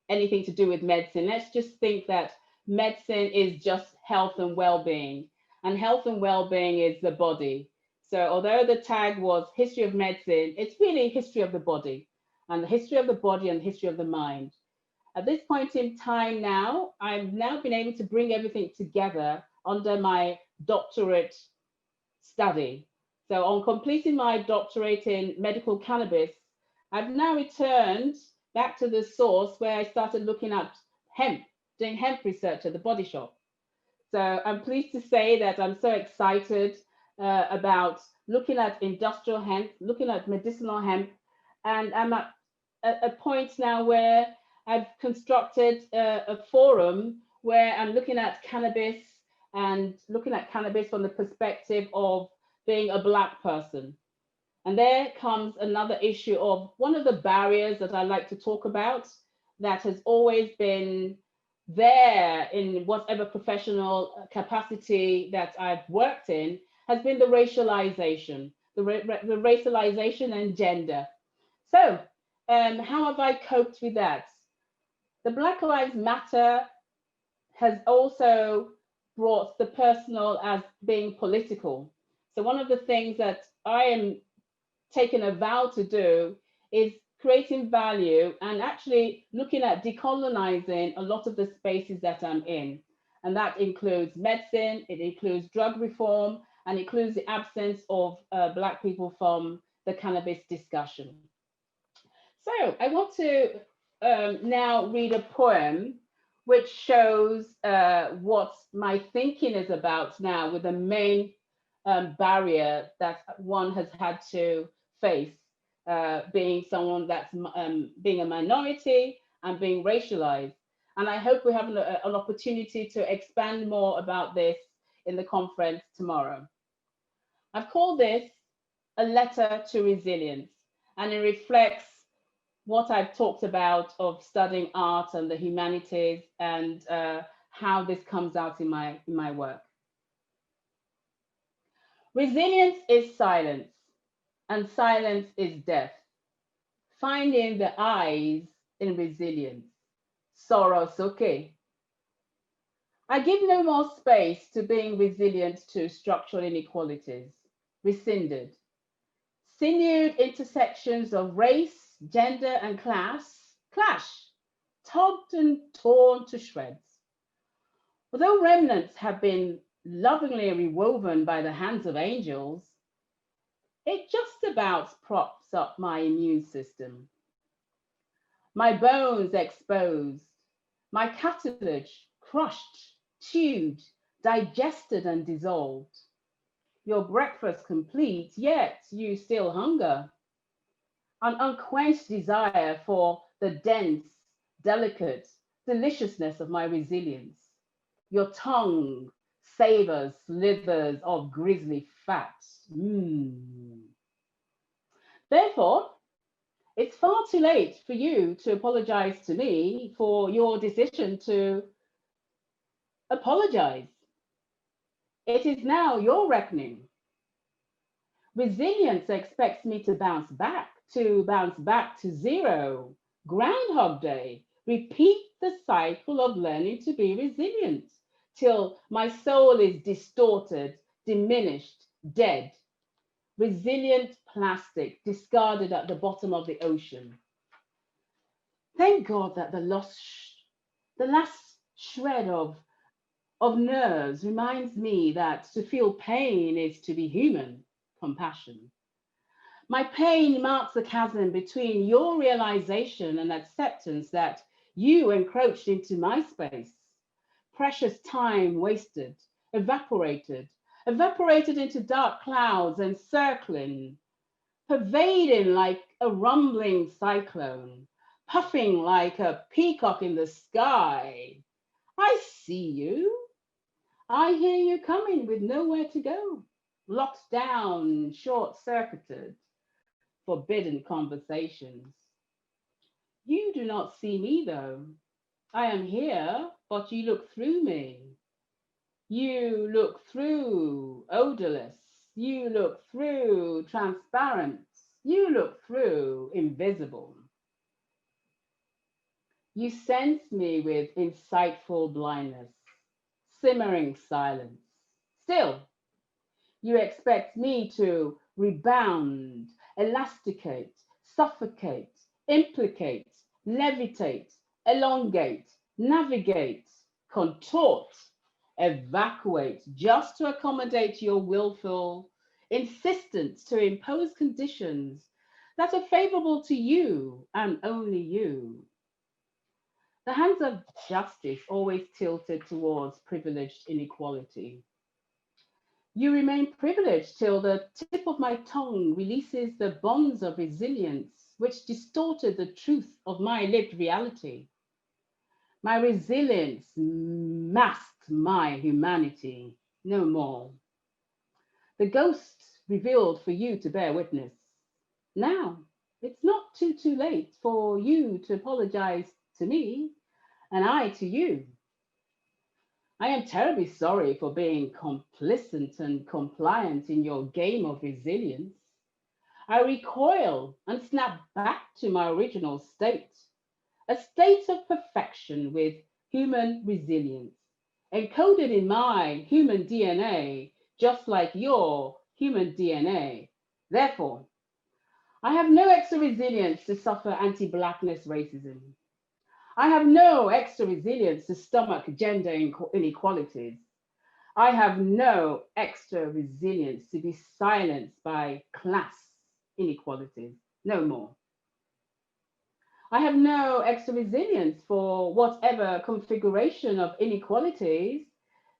anything to do with medicine, let's just think that medicine is just health and well-being. And health and well-being is the body. So although the tag was history of medicine, it's really history of the body, and the history of the body and the history of the mind. At this point in time now, I've now been able to bring everything together under my doctorate study. So on completing my doctorate in medical cannabis, I've now returned back to the source where I started looking at hemp, doing hemp research at the Body Shop. So I'm pleased to say that I'm so excited about looking at industrial hemp, looking at medicinal hemp, and I'm at a point now where I've constructed a forum where I'm looking at cannabis and looking at cannabis from the perspective of being a Black person. And there comes another issue of one of the barriers that I like to talk about that has always been there in whatever professional capacity that I've worked in has been the racialization, the racialization and gender. So how have I coped with that? The Black Lives Matter has also brought the personal as being political. So one of the things that I am taking a vow to do is creating value and actually looking at decolonizing a lot of the spaces that I'm in. And that includes medicine, it includes drug reform, and it includes the absence of Black people from the cannabis discussion. So I want to now read a poem which shows what my thinking is about now with the main barrier that one has had to face, being someone that's being a minority and being racialized. And I hope we have an opportunity to expand more about this in the conference tomorrow. I've called this a letter to resilience, and it reflects what I've talked about of studying art and the humanities and how this comes out in my work. Resilience is silence, and silence is death. Finding the eyes in resilience. Sorosoke. I give no more space to being resilient to structural inequalities. Rescinded. Sinewed intersections of race, gender, and class clash, tugged and torn to shreds. Although remnants have been lovingly rewoven by the hands of angels, it just about props up my immune system. My bones exposed, my cartilage crushed, chewed, digested, and dissolved. Your breakfast complete, yet you still hunger. An unquenched desire for the dense, delicate deliciousness of my resilience. Your tongue savors slithers of grisly fat. Therefore, it's far too late for you to apologize to me for your decision to apologize. It is now your reckoning. Resilience expects me to bounce back to zero. Groundhog Day. Repeat the cycle of learning to be resilient till my soul is distorted, diminished, dead. Resilient plastic discarded at the bottom of the ocean. Thank God that the last shred of nerves reminds me that to feel pain is to be human. Compassion. My pain marks the chasm between your realization and acceptance that you encroached into my space. Precious time wasted, evaporated, evaporated into dark clouds and circling, pervading like a rumbling cyclone, puffing like a peacock in the sky. I see you. I hear you coming with nowhere to go, locked down, short-circuited, forbidden conversations. You do not see me though. I am here, but you look through me. You look through odorless. You look through transparent. You look through invisible. You sense me with insightful blindness, simmering silence. Still, you expect me to rebound, elasticate, suffocate, implicate, levitate, elongate, navigate, contort, evacuate, just to accommodate your willful insistence to impose conditions that are favorable to you and only you. The hands of justice always tilted towards privileged inequality. You remain privileged till the tip of my tongue releases the bonds of resilience which distorted the truth of my lived reality. My resilience masked my humanity, no more. The ghost revealed for you to bear witness. Now, it's not too late for you to apologize to me and I to you. I am terribly sorry for being complicit and compliant in your game of resilience. I recoil and snap back to my original state, a state of perfection with human resilience, encoded in my human DNA, just like your human DNA. Therefore, I have no extra resilience to suffer anti-Blackness racism. I have no extra resilience to stomach gender inequalities. I have no extra resilience to be silenced by class inequalities. No more. I have no extra resilience for whatever configuration of inequalities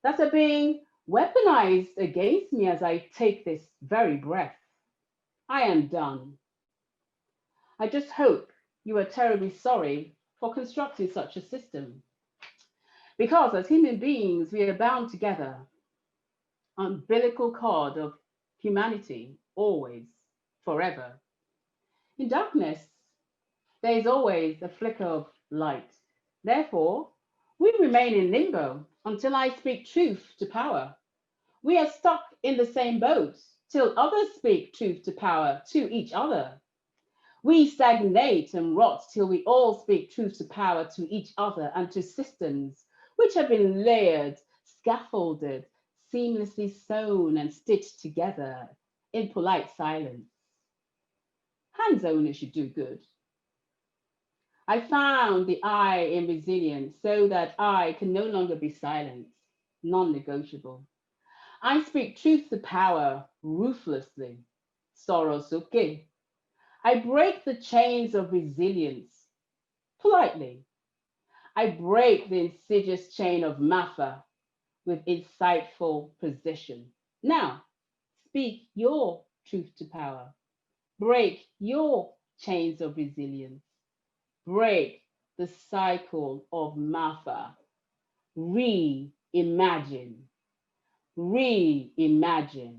that are being weaponized against me as I take this very breath. I am done. I just hope you are terribly sorry for constructing such a system. Because as human beings, we are bound together, umbilical cord of humanity, always, forever. In darkness, there is always a flicker of light. Therefore, we remain in limbo until I speak truth to power. We are stuck in the same boat till others speak truth to power to each other. We stagnate and rot till we all speak truth to power to each other and to systems which have been layered, scaffolded, seamlessly sewn and stitched together in polite silence. Hands only should do good. I found the I in resilience so that I can no longer be silenced, non-negotiable. I speak truth to power ruthlessly, Sorosuke. I break the chains of resilience politely. I break the insidious chain of Mafa with insightful precision. Now, speak your truth to power. Break your chains of resilience. Break the cycle of Mafa. Reimagine. Reimagine.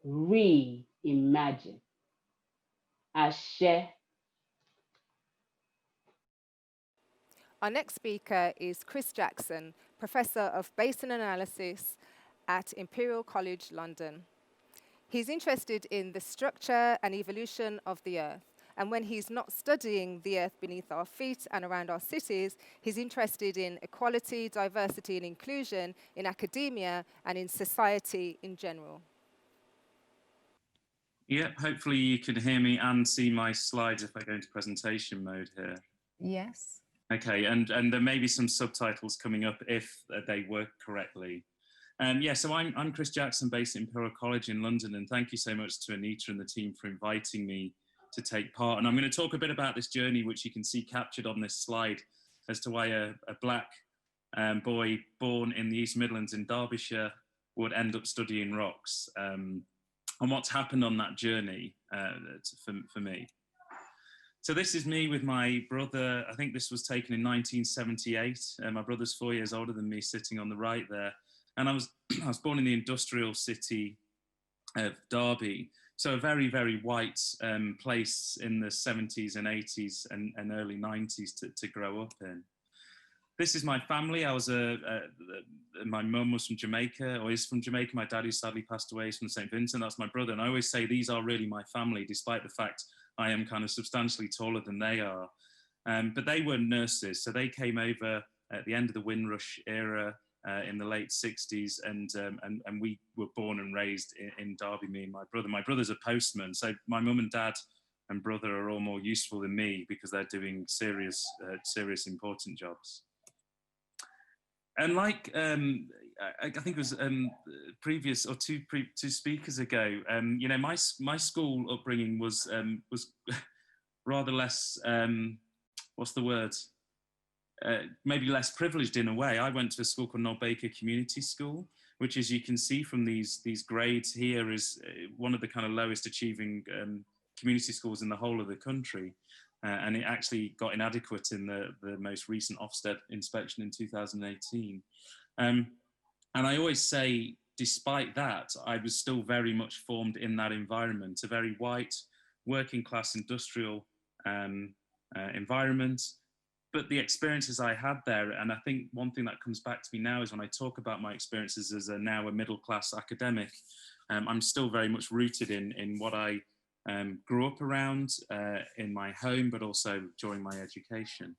Reimagine. Ashe.
Our next speaker is Chris Jackson, Professor of Basin Analysis at Imperial College London. He's interested in the structure and evolution of the Earth. And when he's not studying the Earth beneath our feet and around our cities, he's interested in equality, diversity, and inclusion in academia and in society in general.
Yep, hopefully you can hear me and see my slides if I go into presentation mode here.
Yes.
Okay, and there may be some subtitles coming up if they work correctly. So I'm Chris Jackson, based at Imperial College in London, and thank you so much to Anita and the team for inviting me to take part. And I'm going to talk a bit about this journey, which you can see captured on this slide, as to why a Black boy born in the East Midlands in Derbyshire would end up studying rocks, and what's happened on that journey for me. So this is me with my brother. I think this was taken in 1978. My brother's 4 years older than me, sitting on the right there. And I was born in the industrial city of Derby. So a very, very white place in the 70s and 80s and early 90s to grow up in. This is my family. My mum was from Jamaica, or is from Jamaica. My dad, who sadly passed away, is from St. Vincent. That's my brother. And I always say these are really my family, despite the fact I am kind of substantially taller than they are. But they were nurses. So they came over at the end of the Windrush era in the late 60s. And we were born and raised in Derby, me and my brother. My brother's a postman. So my mum and dad and brother are all more useful than me because they're doing serious, important jobs. And like I think it was previous or two speakers ago, you know, my school upbringing was rather less what's the word? Maybe less privileged in a way. I went to a school called Noel Baker Community School, which, as you can see from these grades here, is one of the kind of lowest achieving community schools in the whole of the country. And it actually got inadequate in the most recent Ofsted inspection in 2018. And I always say, despite that, I was still very much formed in that environment, a very white, working class industrial environment. But the experiences I had there, and I think one thing that comes back to me now is when I talk about my experiences as now a middle class academic, I'm still very much rooted in what I grew up around in my home, but also during my education.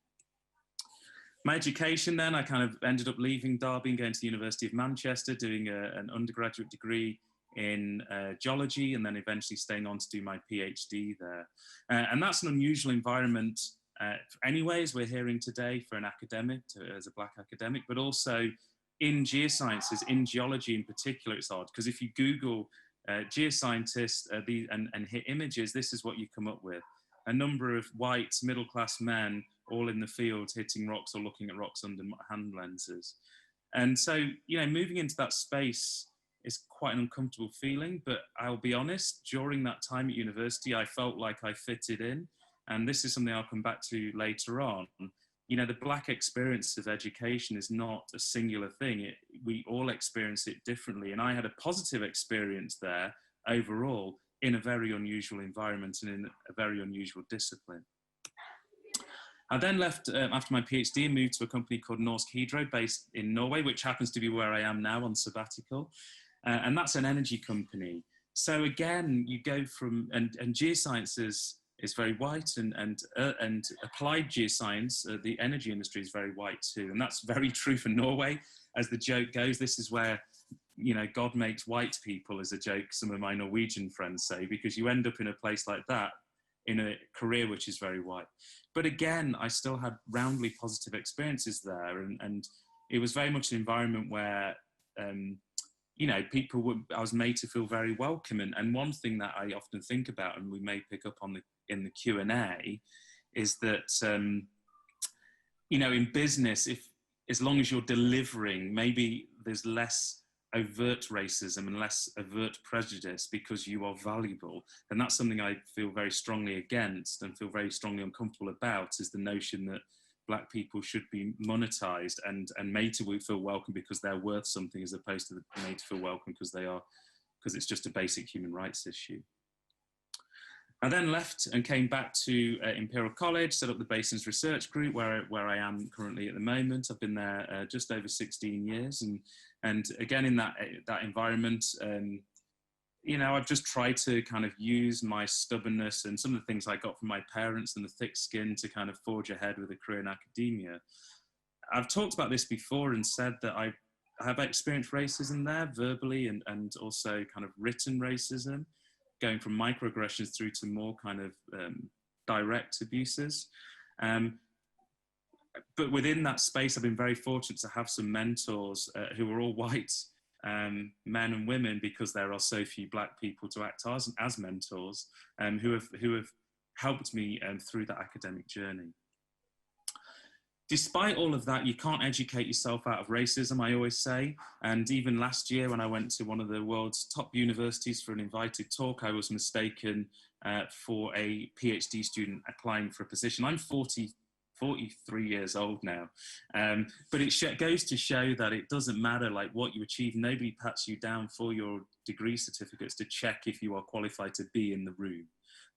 My education then, I kind of ended up leaving Derby and going to the University of Manchester, doing an undergraduate degree in geology, and then eventually staying on to do my PhD there. And that's an unusual environment anyway, as we're hearing today, for an academic, as a Black academic, but also in geosciences, in geology in particular, it's odd, because if you Google geoscientists and hit images, this is what you come up with. A number of white middle-class men all in the field hitting rocks or looking at rocks under hand lenses. And so, you know, moving into that space is quite an uncomfortable feeling, but I'll be honest, during that time at university, I felt like I fitted in. And this is something I'll come back to later on. You know, the Black experience of education is not a singular thing. We all experience it differently. And I had a positive experience there overall in a very unusual environment and in a very unusual discipline. I then left after my PhD and moved to a company called Norsk Hydro based in Norway, which happens to be where I am now on sabbatical. And that's an energy company. So again, you go from, and geosciences is very white, and applied geoscience, the energy industry is very white too. And that's very true for Norway. As the joke goes, this is where, you know, God makes white people, as a joke some of my Norwegian friends say, because you end up in a place like that in a career which is very white. But again, I still had roundly positive experiences there. And it was very much an environment where, you know, I was made to feel very welcome. And one thing that I often think about, and we may pick up on in the Q&A, is that, you know, in business, as long as you're delivering, maybe there's less overt racism and less overt prejudice because you are valuable. And that's something I feel very strongly against and feel very strongly uncomfortable about, is the notion that Black people should be monetized and made to feel welcome because they're worth something, as opposed to made to feel welcome because it's just a basic human rights issue. I then left and came back to Imperial College, set up the Basin's research group, where I am currently at the moment. I've been there just over 16 years, and again in that environment, you know, I've just tried to kind of use my stubbornness and some of the things I got from my parents and the thick skin to kind of forge ahead with a career in academia. I've talked about this before and said that I have experienced racism there, verbally and also kind of written racism, going from microaggressions through to more kind of direct abuses. But within that space, I've been very fortunate to have some mentors who are all white men and women, because there are so few Black people to act as mentors, who have helped me through that academic journey. despite all of that, you can't educate yourself out of racism, I always say. And even last year, when I went to one of the world's top universities for an invited talk, I was mistaken for a PhD student applying for a position. I'm 43 years old now. But it goes to show that it doesn't matter like what you achieve. Nobody pats you down for your degree certificates to check if you are qualified to be in the room.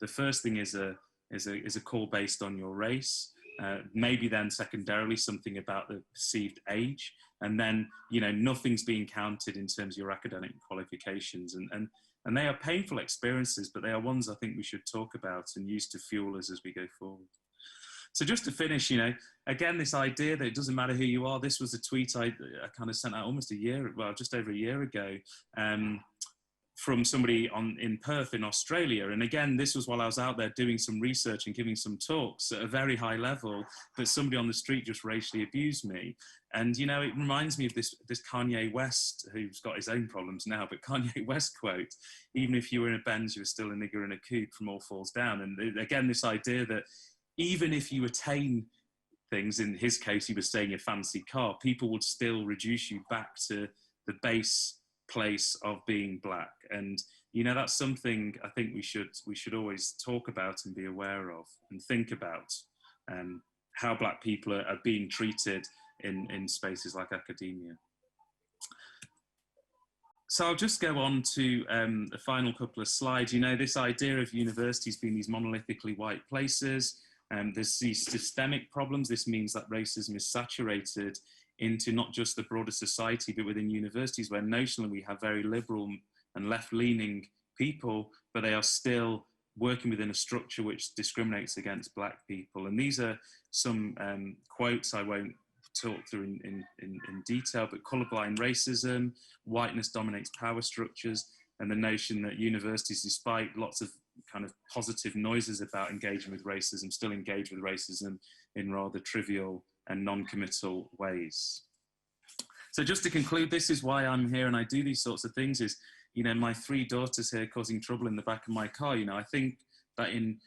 The first thing is a call based on your race. Maybe then secondarily something about the perceived age, and then nothing's being counted in terms of your academic qualifications, and they are painful experiences, but they are ones I think we should talk about and use to fuel us as we go forward. So just to finish, again, this idea that it doesn't matter who you are. This was a tweet I kind of sent out almost just over a year ago. From somebody in Perth in Australia. And again, this was while I was out there doing some research and giving some talks at a very high level, but somebody on the street just racially abused me. And, it reminds me of this Kanye West, who's got his own problems now, but Kanye West quote, even if you were in a Benz, you were still a nigger in a coupe from All Falls Down. And again, this idea that even if you attain things, in his case, he was saying a fancy car, people would still reduce you back to the base place of being Black. And that's something I think we should always talk about and be aware of and think about, how Black people are being treated in spaces like academia. So I'll just go on to the final couple of slides. This idea of universities being these monolithically white places, there's these systemic problems. This means that racism is saturated into not just the broader society, but within universities, where notionally we have very liberal and left-leaning people, but they are still working within a structure which discriminates against Black people. And these are some quotes I won't talk through in detail, but colorblind racism, whiteness dominates power structures, and the notion that universities, despite lots of kind of positive noises about engaging with racism, still engage with racism in rather trivial and non-committal ways. So just to conclude, this is why I'm here and I do these sorts of things is, my 3 daughters here causing trouble in the back of my car. I think that in,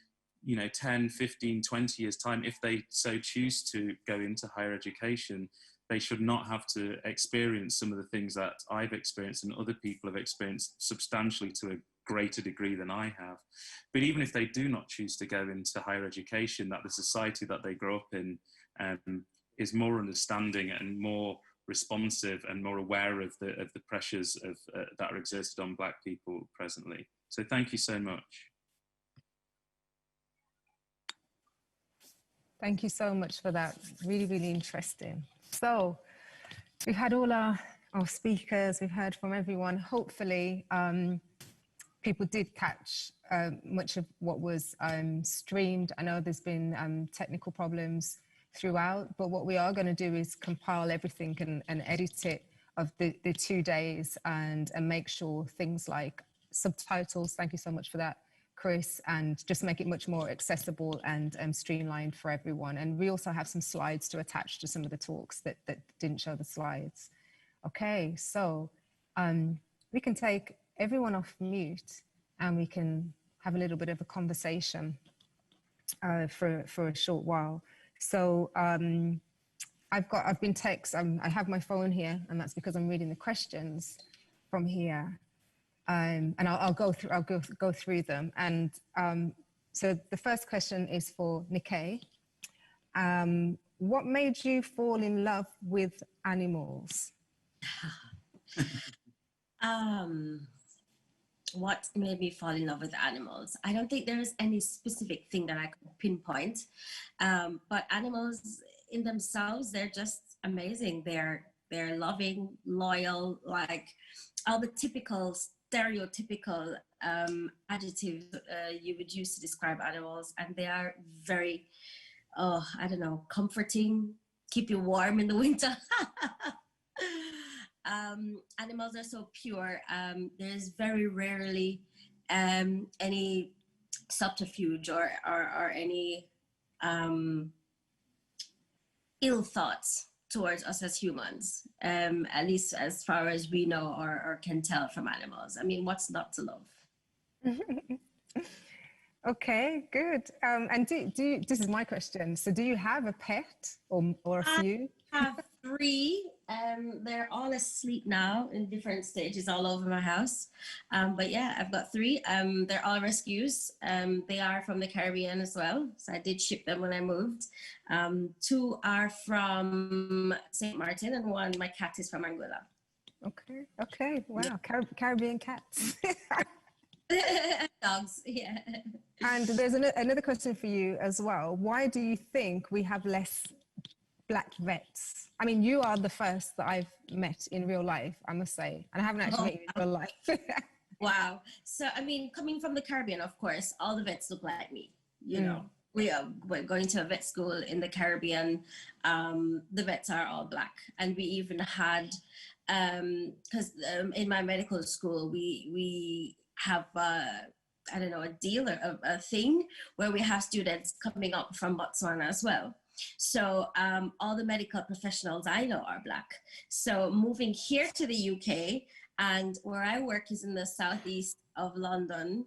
10, 15, 20 years time, if they so choose to go into higher education, they should not have to experience some of the things that I've experienced and other people have experienced substantially to a greater degree than I have. But even if they do not choose to go into higher education, that the society that they grow up in is more understanding and more responsive and more aware of the pressures that are exerted on Black people presently. So thank you so much.
Thank you so much for that. Really, really interesting. So we've had all our speakers, we've heard from everyone. Hopefully people did catch much of what was streamed. I know there's been technical problems throughout, but what we are going to do is compile everything and edit it of the 2 days and make sure things like subtitles, thank you so much for that, Chris, and just make it much more accessible and streamlined for everyone. And we also have some slides to attach to some of the talks that didn't show the slides. Okay, so we can take everyone off mute and we can have a little bit of a conversation for a short while. So I have my phone here, and that's because I'm reading the questions from here. And I'll go through them. And so the first question is for Niquet. What made you fall in love with animals?
What made me fall in love with animals? I don't think there is any specific thing that I could pinpoint, but animals in themselves, they're just amazing. They're loving, loyal, like all the typical, stereotypical adjectives you would use to describe animals, and they are very, comforting, keep you warm in the winter. Animals are so pure. There's very rarely any subterfuge or any ill thoughts towards us as humans, at least as far as we know or can tell from animals. I mean, what's not to love?
Okay, good. And this is my question. So do you have a pet or a few?
I have three. They're all asleep now in different stages all over my house. But yeah, I've got three. They're all rescues. They are from the Caribbean as well. So I did ship them when I moved. Two are from St. Martin and one, my cat is from Angola.
Okay. Wow. Caribbean cats.
Dogs, yeah.
And there's another question for you as well. Why do you think we have less Black vets? I mean, you are the first that I've met in real life, I must say. And I haven't actually met you in real life.
Wow. So, I mean, coming from the Caribbean, of course, all the vets look like me. You know, we're going to a vet school in the Caribbean. The vets are all Black. And we even had, because in my medical school, we have I don't know, a deal or a thing where we have students coming up from Botswana as well. So all the medical professionals I know are Black. So moving here to the UK, and where I work is in the southeast of London,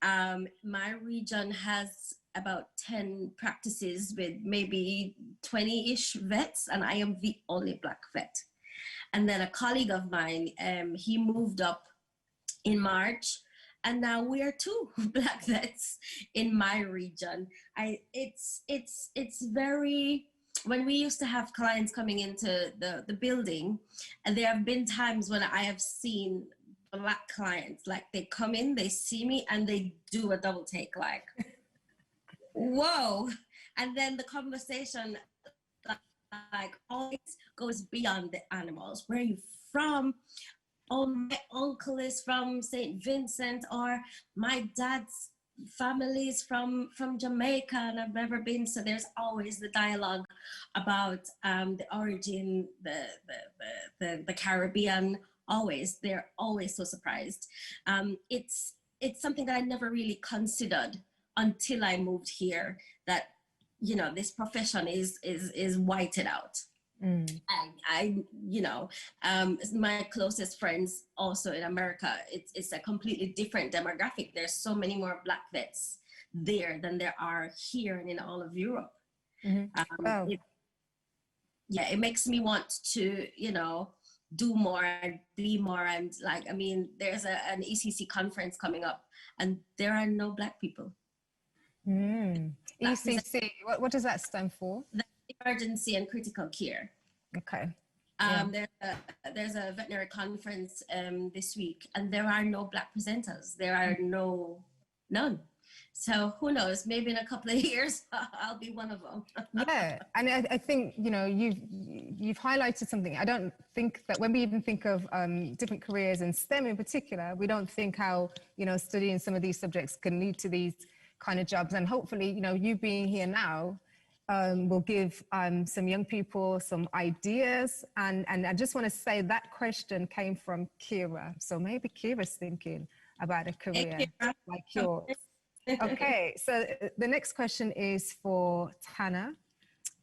my region has about 10 practices with maybe 20-ish vets, and I am the only Black vet. And then a colleague of mine, he moved up in March, and now we are two Black vets in my region. It's very, when we used to have clients coming into the building, and there have been times when I have seen Black clients, like they come in, they see me, and they do a double take, like, whoa. And then the conversation like always goes beyond the animals. Where are you from? Oh, my uncle is from St. Vincent, or my dad's family is from Jamaica and I've never been. So there's always the dialogue about the origin, the Caribbean. Always, they're always so surprised. It's something that I never really considered until I moved here, that, you know, this profession is whited out. I you know, my closest friends also in America, it's a completely different demographic. There's so many more Black vets there than there are here and in all of Europe. It makes me want to, you know, do more and be more. And like, I mean, there's an ECC conference coming up and there are no Black people.
ECC, what does that stand for?
Emergency and critical care.
Okay.
There's a veterinary conference this week, and there are no Black presenters. There are none. So who knows? Maybe in a couple of years, I'll be one of them.
Yeah, and I think, you know, you've highlighted something. I don't think that when we even think of different careers in STEM in particular, we don't think how, you know, studying some of these subjects can lead to these kind of jobs. And hopefully, you know, you being here now will give some young people some ideas. And I just want to say that question came from Kira. So maybe Kira's thinking about a career like yours. Okay, so the next question is for Tana.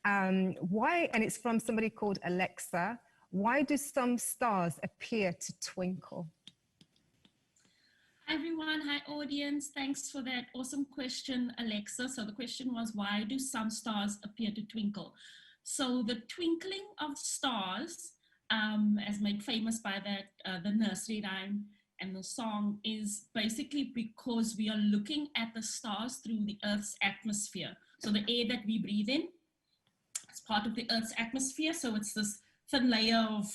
Why, and it's from somebody called Alexa, why do some stars appear to twinkle?
Hi everyone, hi audience. Thanks for that awesome question, Alexa. So the question was, why do some stars appear to twinkle? So the twinkling of stars, as made famous by that the nursery rhyme and the song, is basically because we are looking at the stars through the Earth's atmosphere. So the air that we breathe in is part of the Earth's atmosphere. So it's this thin layer of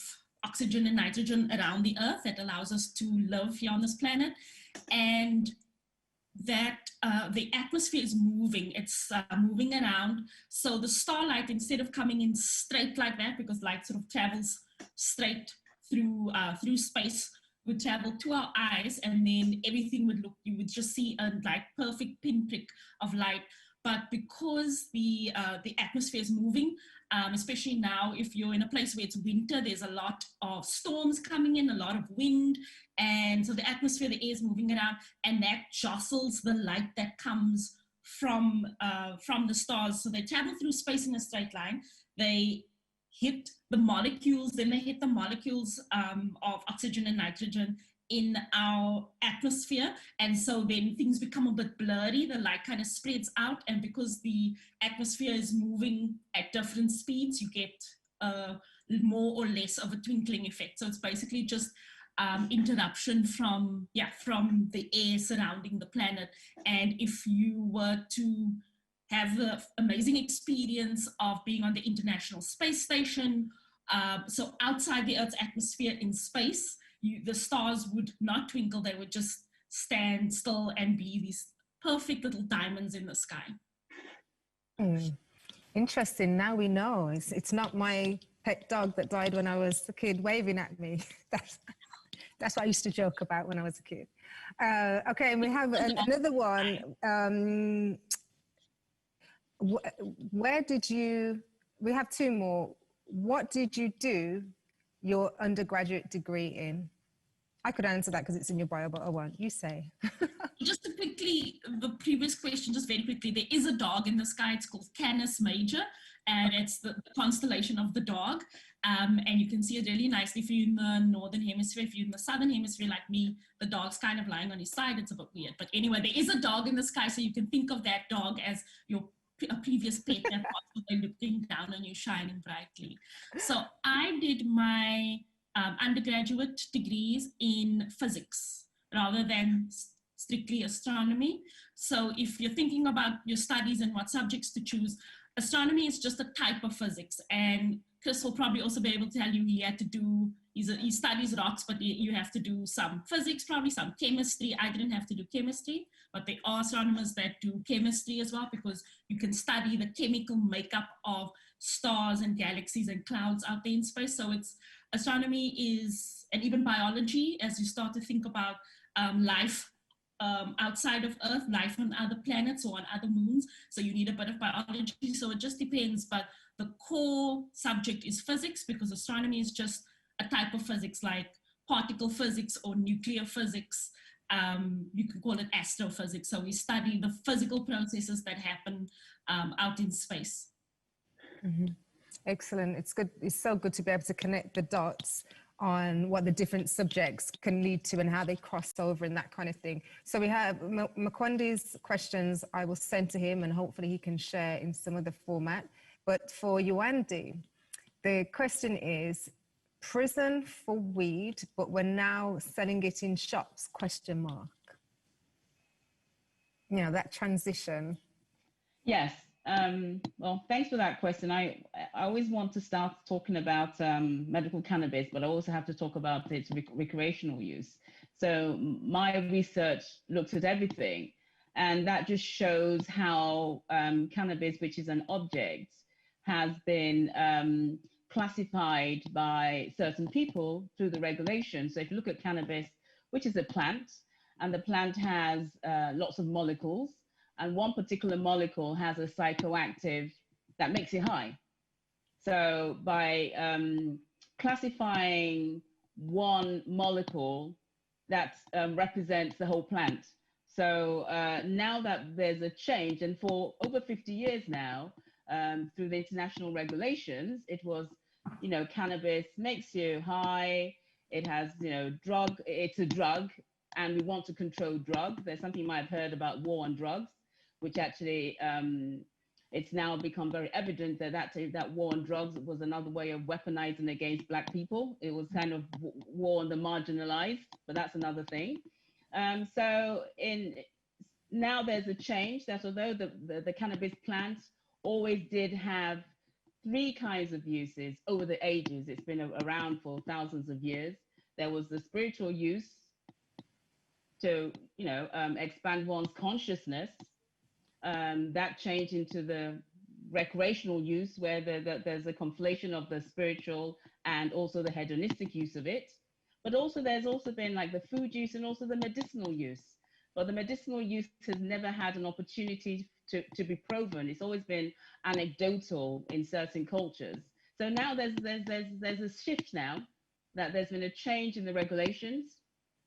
oxygen and nitrogen around the Earth that allows us to live here on this planet. And that the atmosphere is moving, it's moving around. So the starlight, instead of coming in straight like that, because light sort of travels straight through space, would travel to our eyes, and then everything would look, you would just see a like perfect pinprick of light. But because the atmosphere is moving, especially now, if you're in a place where it's winter, there's a lot of storms coming in, a lot of wind, and so the atmosphere, the air is moving around, and that jostles the light that comes from the stars. So they travel through space in a straight line. They hit the molecules, then they hit the molecules of oxygen and nitrogen, in our atmosphere, and so then things become a bit blurry. The light kind of spreads out, and because the atmosphere is moving at different speeds, you get more or less of a twinkling effect. So it's basically just interruption from the air surrounding the planet. And if you were to have the amazing experience of being on the International Space Station, so outside the Earth's atmosphere in space, the stars would not twinkle, they would just stand still and be these perfect little diamonds in the sky.
Interesting. Now we know. It's not my pet dog that died when I was a kid waving at me. That's what I used to joke about when I was a kid. Okay, and we have another one. Where did you, we have two more. What did you do your undergraduate degree in? I could answer that because it's in your bio, but I won't. You say.
Just to quickly, the previous question, just very quickly, there is a dog in the sky. It's called Canis Major, and it's the constellation of the dog. And you can see it really nicely if you're in the northern hemisphere. If you're in the southern hemisphere like me, the dog's kind of lying on his side. It's a bit weird. But anyway, there is a dog in the sky, so you can think of that dog as your previous pet that was looking down on you, shining brightly. So I did my undergraduate degrees in physics rather than strictly astronomy. So if you're thinking about your studies and what subjects to choose, astronomy is just a type of physics. And Chris will probably also be able to tell you he had to do, he studies rocks, but you have to do some physics, probably some chemistry. I didn't have to do chemistry, but there are astronomers that do chemistry as well, because you can study the chemical makeup of stars and galaxies and clouds out there in space. So astronomy is, and even biology, as you start to think about life outside of Earth, life on other planets or on other moons. So you need a bit of biology. So it just depends. But the core subject is physics, because astronomy is just a type of physics like particle physics or nuclear physics. You could call it astrophysics. So we study the physical processes that happen out in space.
Mm-hmm. Excellent. It's good. It's so good to be able to connect the dots on what the different subjects can lead to and how they cross over and that kind of thing. So we have Mukwande's questions I will send to him, and hopefully he can share in some other format. But for Yewande, the question is, prison for weed, but we're now selling it in shops, ? You know, that transition.
Yes. Well, thanks for that question. I always want to start talking about medical cannabis, but I also have to talk about its recreational use. So my research looks at everything, and that just shows how cannabis, which is an object, has been classified by certain people through the regulation. So if you look at cannabis, which is a plant, and the plant has lots of molecules, and one particular molecule has a psychoactive that makes it high. So by classifying one molecule, that represents the whole plant. So now that there's a change, and for over 50 years now, through the international regulations, it was, you know, cannabis makes you high. It has, you know, it's a drug, and we want to control drugs. There's something you might have heard about war on drugs, which actually it's now become very evident that war on drugs was another way of weaponizing against Black people. It was kind of war on the marginalized, but that's another thing. So now there's a change that although the cannabis plants always did have 3 kinds of uses over the ages, it's been around for thousands of years. There was the spiritual use to, you know, expand one's consciousness. That changed into the recreational use, where there's a conflation of the spiritual and also the hedonistic use of it. But also there's also been like the food use and also the medicinal use. But the medicinal use has never had an opportunity to be proven. It's always been anecdotal in certain cultures. So now there's a shift now, that there's been a change in the regulations,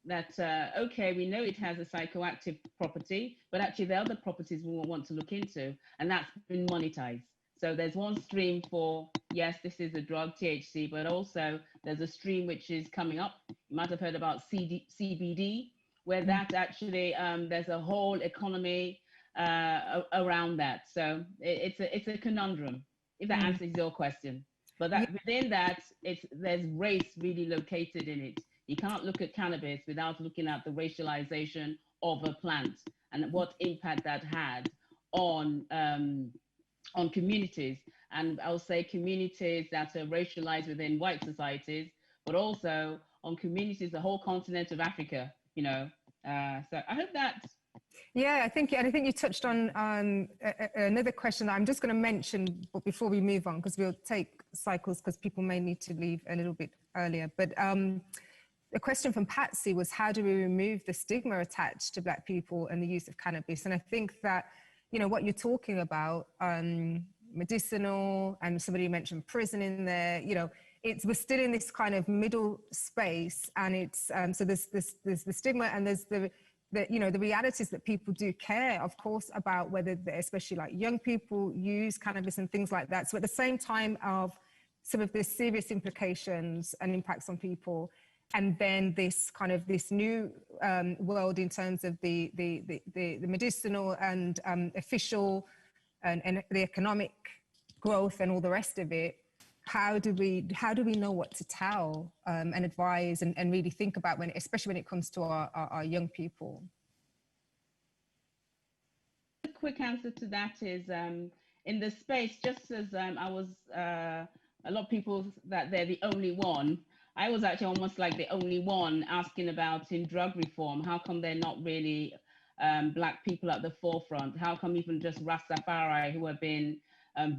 that, okay, we know it has a psychoactive property, but actually the other properties we want to look into, and that's been monetized. So there's one stream for, yes, this is a drug, THC, but also there's a stream which is coming up. You might have heard about CBD, where that actually, there's a whole economy around that. So it's a conundrum, if that answers your question. But that within that, there's race really located in it. You can't look at cannabis without looking at the racialization of a plant and what impact that had on communities. And I'll say communities that are racialized within white societies, but also on communities, the whole continent of Africa, you know. So I hope that.
Yeah, I think you touched on another question that I'm just going to mention before we move on, because we'll take cycles because people may need to leave a little bit earlier. But the question from Patsy was, how do we remove the stigma attached to Black people and the use of cannabis? And I think that, you know, what you're talking about, medicinal, and somebody mentioned prison in there, you know, we're still in this kind of middle space, and it's so there's the stigma, and there's the you know, the realities that people do care, of course, about whether, especially like young people, use cannabis and things like that. So at the same time of some of the serious implications and impacts on people, and then this kind of this new world in terms of the medicinal and official and the economic growth and all the rest of it. How do we know what to tell and advise and really think about especially when it comes to our young people?
The quick answer to that is in the space, just as I was a lot of people that they're the only one. I was actually almost like the only one asking about in drug reform. How come they're not really Black people at the forefront? How come even just Rastafari, who have been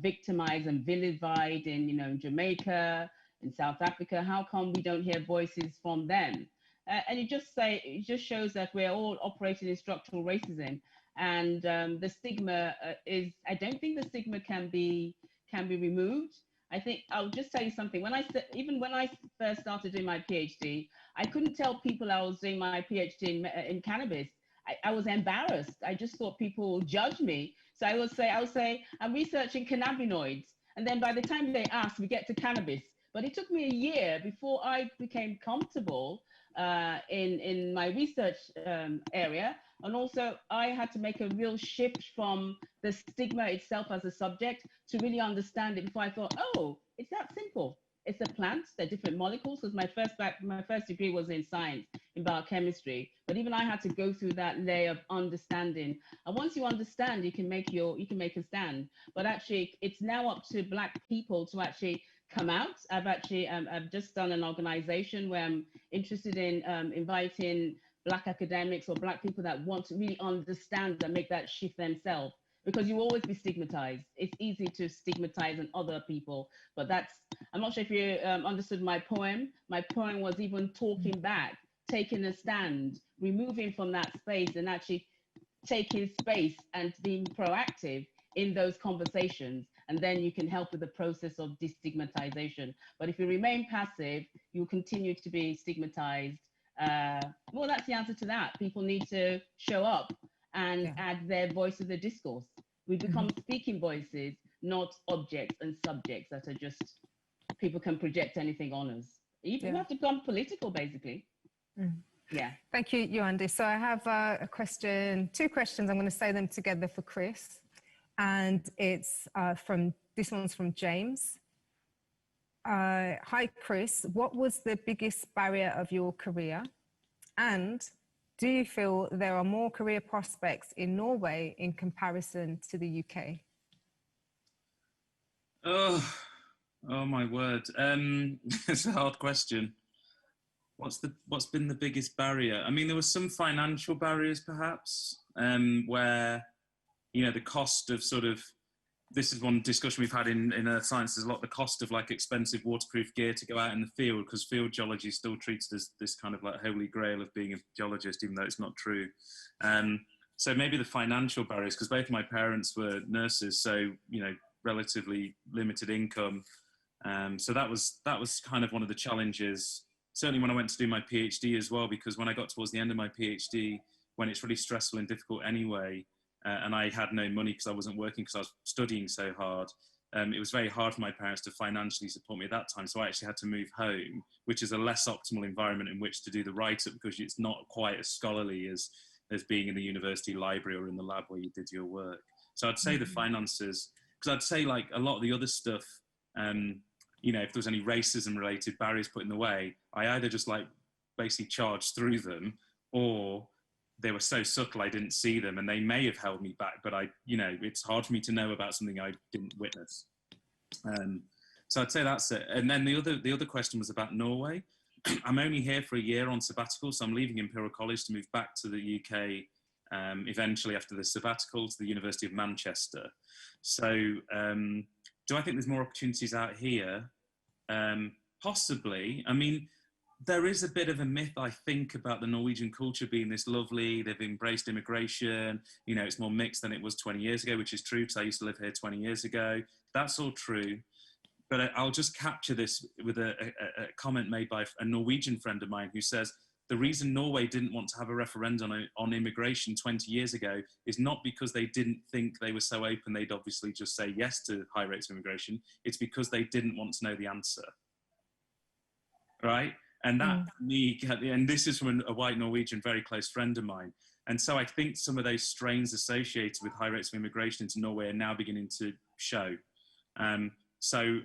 victimized and vilified in, you know, Jamaica, in South Africa, how come we don't hear voices from them? And it just shows that we're all operating in structural racism, and the stigma I don't think the stigma can be removed. I think I'll just tell you something. Even when I first started doing my PhD, I couldn't tell people I was doing my PhD in cannabis. I was embarrassed. I just thought people would judge me. So I would say, I'm researching cannabinoids. And then by the time they ask, we get to cannabis. But it took me a year before I became comfortable in my research area. And also I had to make a real shift from the stigma itself as a subject to really understand it before I thought, oh, it's that simple. It's a plant, they're different molecules. Because my first degree was in science, in biochemistry. But even I had to go through that layer of understanding. And once you understand, you can make a stand. But actually, it's now up to Black people to actually come out. I've just done an organization where I'm interested in inviting Black academics or Black people that want to really understand and make that shift themselves. Because you will always be stigmatized. It's easy to stigmatize on other people, but I'm not sure if you understood my poem. My poem was even talking back, taking a stand, removing from that space and actually taking space and being proactive in those conversations. And then you can help with the process of destigmatization. But if you remain passive, you'll continue to be stigmatized. Well, that's the answer to that. People need to show up and add their voice to the discourse. We become speaking voices, not objects and subjects that are just, people can project anything on us. You have to become political, basically. Yeah.
Thank you, Yewande. So I have two questions. I'm going to say them together for Chris. And it's this one's from James. Hi, Chris. What was the biggest barrier of your career? And do you feel there are more career prospects in Norway in comparison to the UK?
Oh my word. It's a hard question. What's been the biggest barrier? I mean, there were some financial barriers perhaps, where, you know, the cost of this is one discussion we've had in Earth Sciences a lot, the cost of like expensive waterproof gear to go out in the field, because field geology is still treated as this kind of like holy grail of being a geologist, even though it's not true. So maybe the financial barriers, because both my parents were nurses, so, you know, relatively limited income. So that was kind of one of the challenges, certainly when I went to do my PhD as well, because when I got towards the end of my PhD, when it's really stressful and difficult anyway, and I had no money because I wasn't working because I was studying so hard, it was very hard for my parents to financially support me at that time. So I actually had to move home, which is a less optimal environment in which to do the write-up, because it's not quite as scholarly as being in the university library or in the lab where you did your work. So I'd say the finances, because I'd say like a lot of the other stuff, you know, if there was any racism related barriers put in the way, I either just like basically charged through them, or they were so subtle I didn't see them, and they may have held me back, but you know, it's hard for me to know about something I didn't witness. So I'd say that's it. And then the other question was about Norway. I'm only here for a year on sabbatical, so I'm leaving Imperial College to move back to the UK eventually after the sabbatical to the University of Manchester. So do I think there's more opportunities out here? Possibly. I mean, there is a bit of a myth, I think, about the Norwegian culture being this lovely. They've embraced immigration. You know, it's more mixed than it was 20 years ago, which is true, because I used to live here 20 years ago. That's all true. But I'll just capture this with a comment made by a Norwegian friend of mine who says, the reason Norway didn't want to have a referendum on immigration 20 years ago is not because they didn't think they were so open they'd obviously just say yes to high rates of immigration. It's because they didn't want to know the answer, right? And that, and this is from a white Norwegian, very close friend of mine. And so I think some of those strains associated with high rates of immigration into Norway are now beginning to show. So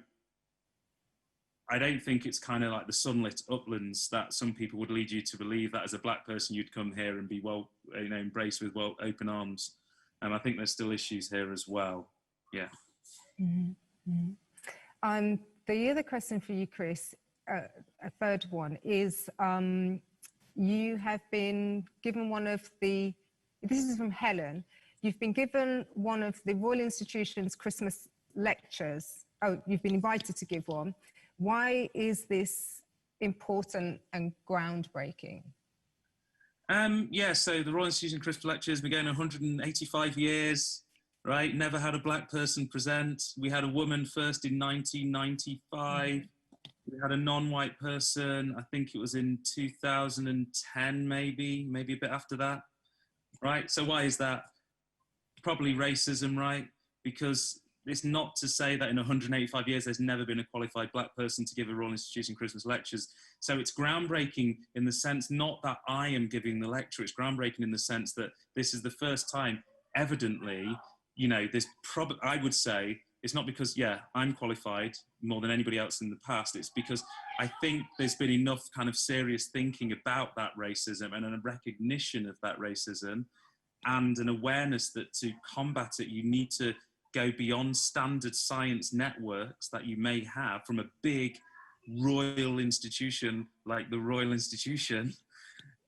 I don't think it's kind of like the sunlit uplands that some people would lead you to believe that as a black person you'd come here and be well, you know, embraced with open arms. I think there's still issues here as well. Yeah.
The other question for you, Chris, a third one is, you have been given one of the, this is from Helen, you've been given one of the Royal Institution's Christmas lectures. Oh, you've been invited to give one. Why is this important and groundbreaking?
Yeah, so the Royal Institution Christmas Lectures been going 185 years, right? Never had a black person present. We had a woman first in 1995. We had a non-white person, I think it was in 2010, maybe a bit after that, right? So why is that? Probably racism, right? Because it's not to say that in 185 years there's never been a qualified black person to give a Royal Institution Christmas lectures. So it's groundbreaking in the sense, not that I am giving the lecture, it's groundbreaking in the sense that this is the first time, evidently, you know, I would say, it's not because, yeah, I'm qualified more than anybody else in the past, it's because I think there's been enough kind of serious thinking about that racism and a recognition of that racism and an awareness that to combat it, you need to go beyond standard science networks that you may have from a big royal institution like the Royal Institution,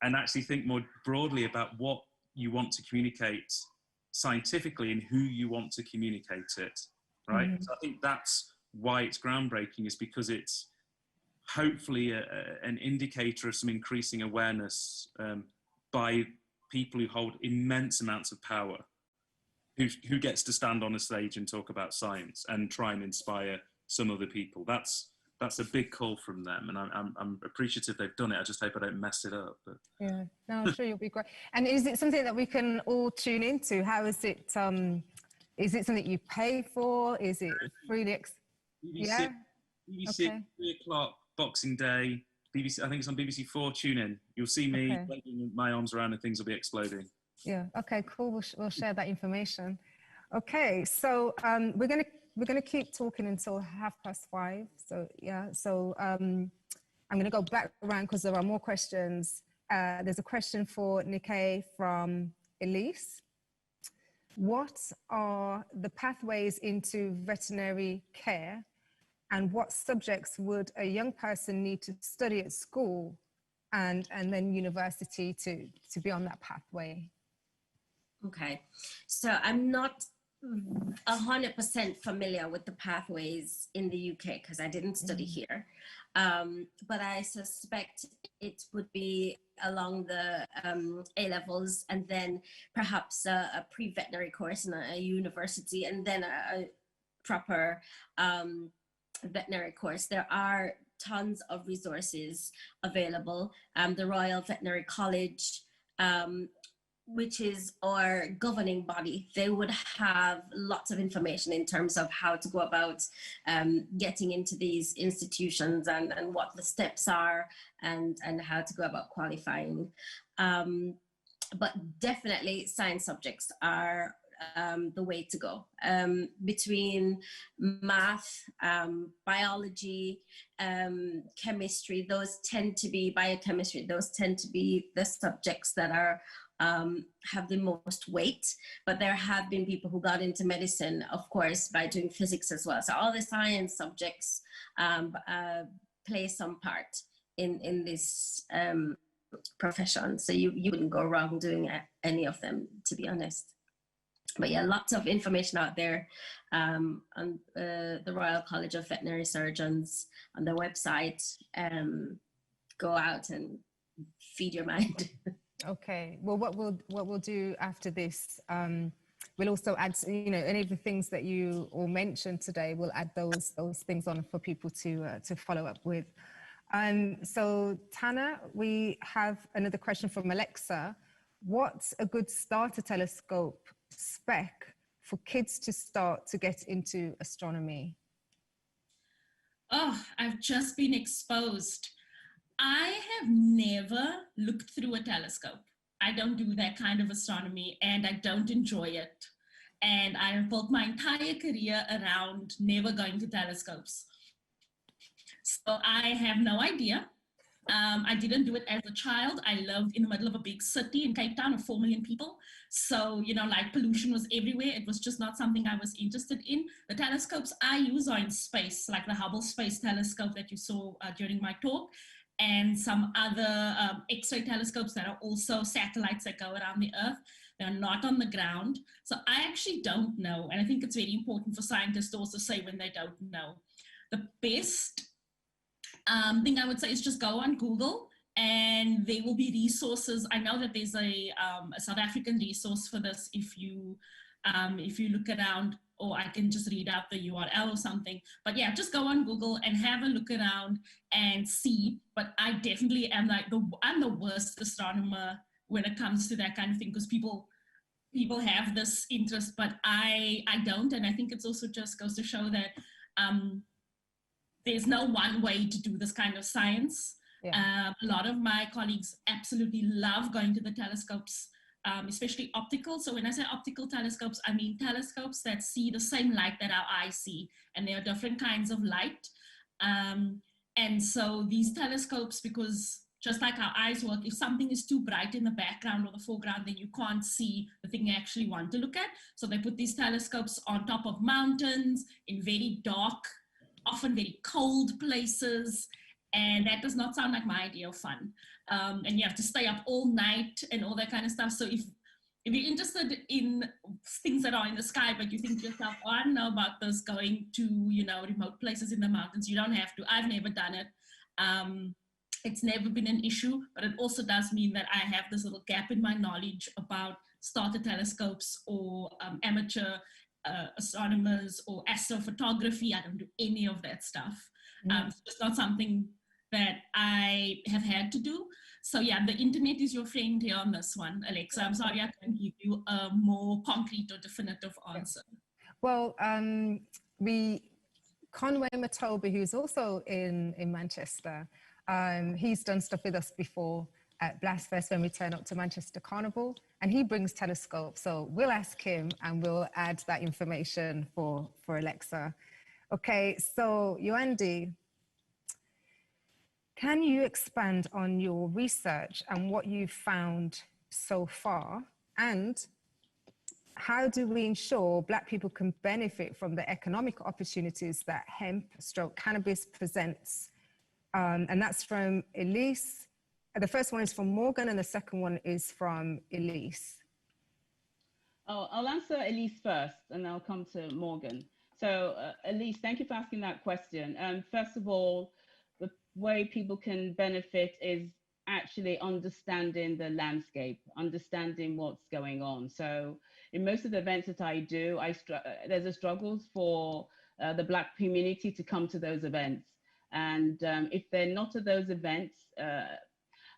and actually think more broadly about what you want to communicate scientifically and who you want to communicate it, right? So I think that's why it's groundbreaking, is because it's hopefully an indicator of some increasing awareness by people who hold immense amounts of power, who gets to stand on a stage and talk about science and try and inspire some other people. That's a big call from them, and I'm appreciative they've done it. I just hope I don't mess it up. But.
Yeah, no, I'm sure you'll be great. And is it something that we can all tune into? How is it? Is it something you pay for? Is it freely?
BBC, okay. 3:00 Boxing Day. BBC, I think it's on BBC 4. Tune in. You'll see me waving my arms around and things will be exploding.
Yeah. Okay. Cool. We'll share that information. Okay. So we're gonna keep talking until 5:30. So yeah. So I'm gonna go back around because there are more questions. There's a question for Niquet from Elise. What are the pathways into veterinary care, and what subjects would a young person need to study at school and then university to be on that pathway?
Okay, so I'm not 100% familiar with the pathways in the UK because I didn't study here, but I suspect it would be along the A-levels and then perhaps a pre-veterinary course in a university and then a proper veterinary course. There are tons of resources available. The Royal Veterinary College which is our governing body, they would have lots of information in terms of how to go about getting into these institutions and what the steps are and how to go about qualifying. But definitely science subjects are the way to go. Between math, biology, chemistry, biochemistry, those tend to be the subjects that are have the most weight, but there have been people who got into medicine, of course, by doing physics as well. So all the science subjects play some part in this profession. So you wouldn't go wrong doing any of them, to be honest. But yeah, lots of information out there on the Royal College of Veterinary Surgeons on their website. Go out and feed your mind.
Okay. Well, what we'll do after this, we'll also add, any of the things that you all mentioned today. We'll add those things on for people to follow up with. So Tana, we have another question from Alexa. What's a good starter telescope spec for kids to start to get into astronomy?
Oh, I've just been exposed. I have never looked through a telescope. I don't do that kind of astronomy and I don't enjoy it. And I have built my entire career around never going to telescopes. So I have no idea. I didn't do it as a child. I lived in the middle of a big city in Cape Town of 4 million people. So, like pollution was everywhere. It was just not something I was interested in. The telescopes I use are in space, like the Hubble Space Telescope that you saw during my talk, and some other X-ray telescopes that are also satellites that go around the Earth. They're not on the ground. So I actually don't know. And I think it's very important for scientists to also say when they don't know. The best thing I would say is just go on Google and there will be resources. I know that there's a South African resource for this if you look around, or I can just read out the URL or something. But yeah, just go on Google and have a look around and see. But I definitely am I'm the worst astronomer when it comes to that kind of thing, because people have this interest, but I don't. And I think it's also just goes to show that there's no one way to do this kind of science. Yeah. A lot of my colleagues absolutely love going to the telescopes, especially optical. So when I say optical telescopes, I mean telescopes that see the same light that our eyes see, and there are different kinds of light. And so these telescopes, because just like our eyes work, if something is too bright in the background or the foreground, then you can't see the thing you actually want to look at. So they put these telescopes on top of mountains in very dark, often very cold places, and that does not sound like my idea of fun. And you have to stay up all night and all that kind of stuff. So if you're interested in things that are in the sky, but you think to yourself, oh, I don't know about this, going to remote places in the mountains, you don't have to. I've never done it. It's never been an issue, but it also does mean that I have this little gap in my knowledge about starter telescopes or amateur astronomers or astrophotography. I don't do any of that stuff. It's just not something that I have had to do. So yeah, the internet is your friend here on this one, Alexa. I'm sorry I can't give you a more concrete or definitive answer.
Well, Conway Matobi, who's also in Manchester, he's done stuff with us before at Blastfest when we turn up to Manchester Carnival, and he brings telescopes. So we'll ask him and we'll add that information for Alexa. Okay, so Yewande, can you expand on your research and what you've found so far? And how do we ensure Black people can benefit from the economic opportunities that hemp/cannabis presents? And that's from Elise. The first one is from Morgan and the second one is from Elise.
Oh, I'll answer Elise first and I'll come to Morgan. So Elise, thank you for asking that question. First of all, the way people can benefit is actually understanding the landscape, understanding what's going on. So in most of the events that I do, there's a struggle for the Black community to come to those events. And if they're not at those events,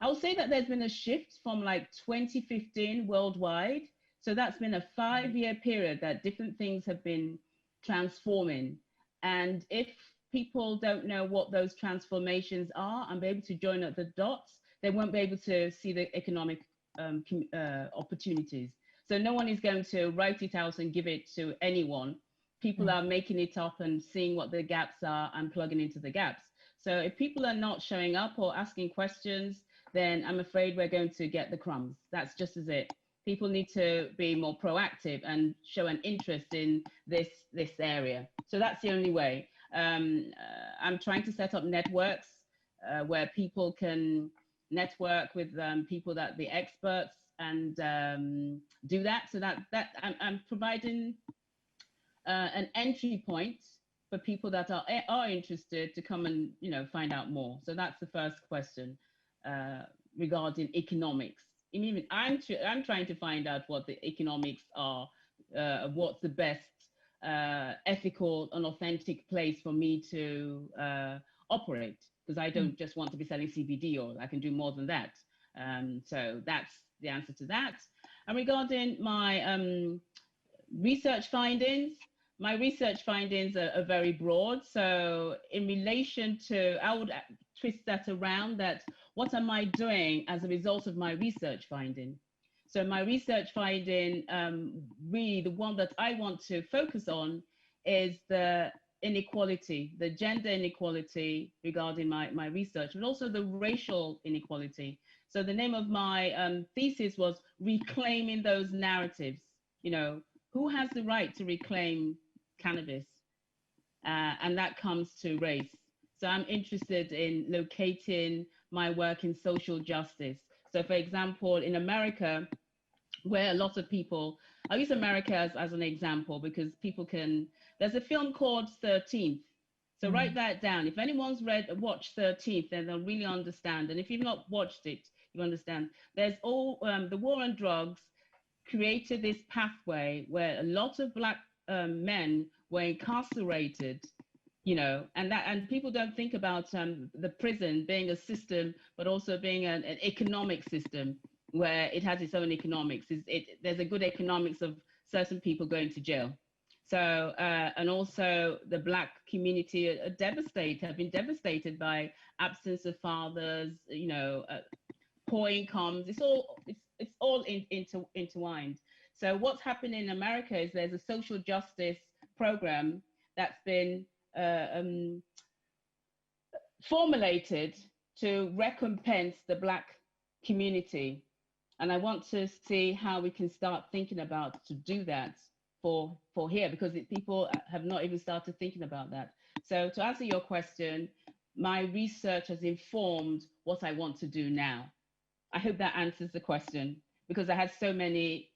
I would say that there's been a shift from like 2015 worldwide. So that's been a 5-year period that different things have been transforming. And if people don't know what those transformations are and be able to join up the dots, they won't be able to see the economic opportunities. So no one is going to write it out and give it to anyone. People are making it up and seeing what the gaps are and plugging into the gaps. So if people are not showing up or asking questions, then I'm afraid we're going to get the crumbs. That's just as it. People need to be more proactive and show an interest in this area. So that's the only way. I'm trying to set up networks where people can network with people that the experts and do that. So that I'm providing an entry point for people that are interested to come and find out more. So that's the first question regarding economics. I'm trying to find out what the economics are, what's the best ethical and authentic place for me to operate, because I don't just want to be selling CBD, or I can do more than that. So that's the answer to that. And regarding my research findings, my research findings are very broad. So in relation to, I would twist that around, that what am I doing as a result of my research finding? So my research finding, really the one that I want to focus on is the inequality, the gender inequality regarding my research, but also the racial inequality. So the name of my thesis was Reclaiming Those Narratives. Who has the right to reclaim cannabis? And that comes to race. So I'm interested in locating my work in social justice. So for example, in America, where a lot of people, I'll use America as an example because people can, there's a film called 13th. So write that down. If anyone's watched 13th, then they'll really understand. And if you've not watched it, you understand. There's the war on drugs created this pathway where a lot of Black men were incarcerated, and people don't think about the prison being a system, but also being an economic system where it has its own economics. There's a good economics of certain people going to jail. So, and also the Black community have been devastated by absence of fathers, poor incomes. It's all intertwined. So what's happening in America is there's a social justice program that's been formulated to recompense the Black community. And I want to see how we can start thinking about to do that for here, because people have not even started thinking about that. So to answer your question, my research has informed what I want to do now. I hope that answers the question, because I had so many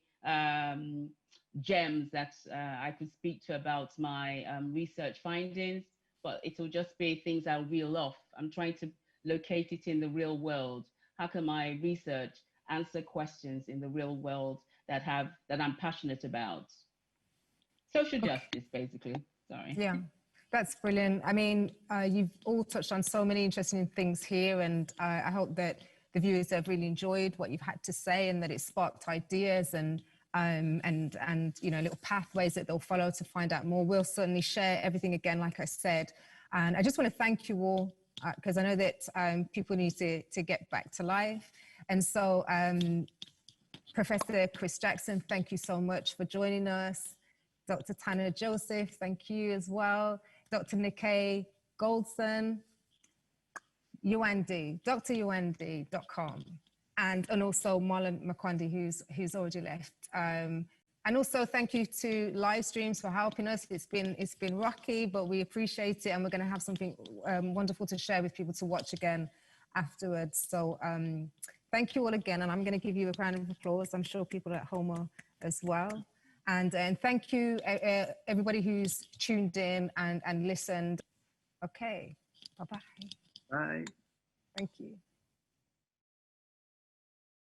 gems that I could speak to about my research findings, but it'll just be things I'll reel off. I'm trying to locate it in the real world. How can my research answer questions in the real world that I'm passionate about? Social justice, basically. Sorry.
Yeah, that's brilliant. I mean, you've all touched on so many interesting things here, and I hope that the viewers have really enjoyed what you've had to say, and that it sparked ideas and little pathways that they'll follow to find out more. We'll certainly share everything again, like I said. And I just want to thank you all, because I know that people need to get back to life. And so, Professor Chris Jackson, thank you so much for joining us. Dr. Tana Joseph, thank you as well. Dr. Niquet Goldson, Yewande, dryewande.com, and also Malone Mukwande, who's already left. And also thank you to live streams for helping us. It's been rocky, but we appreciate it, and we're going to have something wonderful to share with people to watch again afterwards. So thank you all again, and I'm going to give you a round of applause. I'm sure people at home are as well. And thank you everybody who's tuned in and listened. Okay, bye-bye.
Bye.
Thank you.